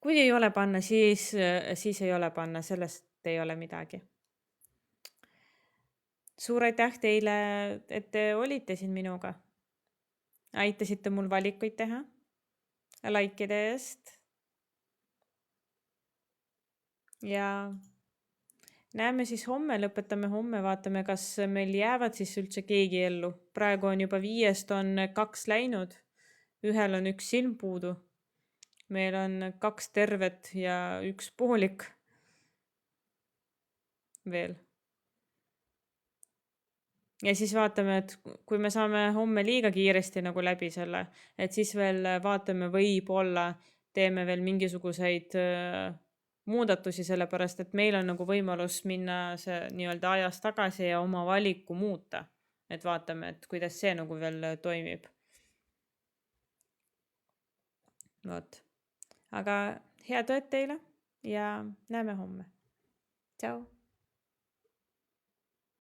[SPEAKER 1] Kui ei ole panna, siis ei ole panna. Sellest ei ole midagi. Suur aitäh teile, et te olite siin minuga. Aitasite mul valikuid teha. Likeide eest. Ja näeme siis homme, lõpetame homme, vaatame, kas meil jäävad siis üldse keegi ellu. Praegu on juba 5 on 2 läinud. 1 on 1 silm puudu. Meil on 2 tervet ja 1 poolik veel. Ja siis vaatame, et kui me saame homme liiga kiiresti nagu läbi selle, et siis veel vaatame, võib-olla teeme veel mingisuguseid muudatusi, sellepärast, et meil on nagu võimalus minna see nii-öelda ajas tagasi ja oma valiku muuta. Et vaatame, et kuidas see nagu veel toimib. Vot. Aga head ööd teile ja näeme homme. Tšau!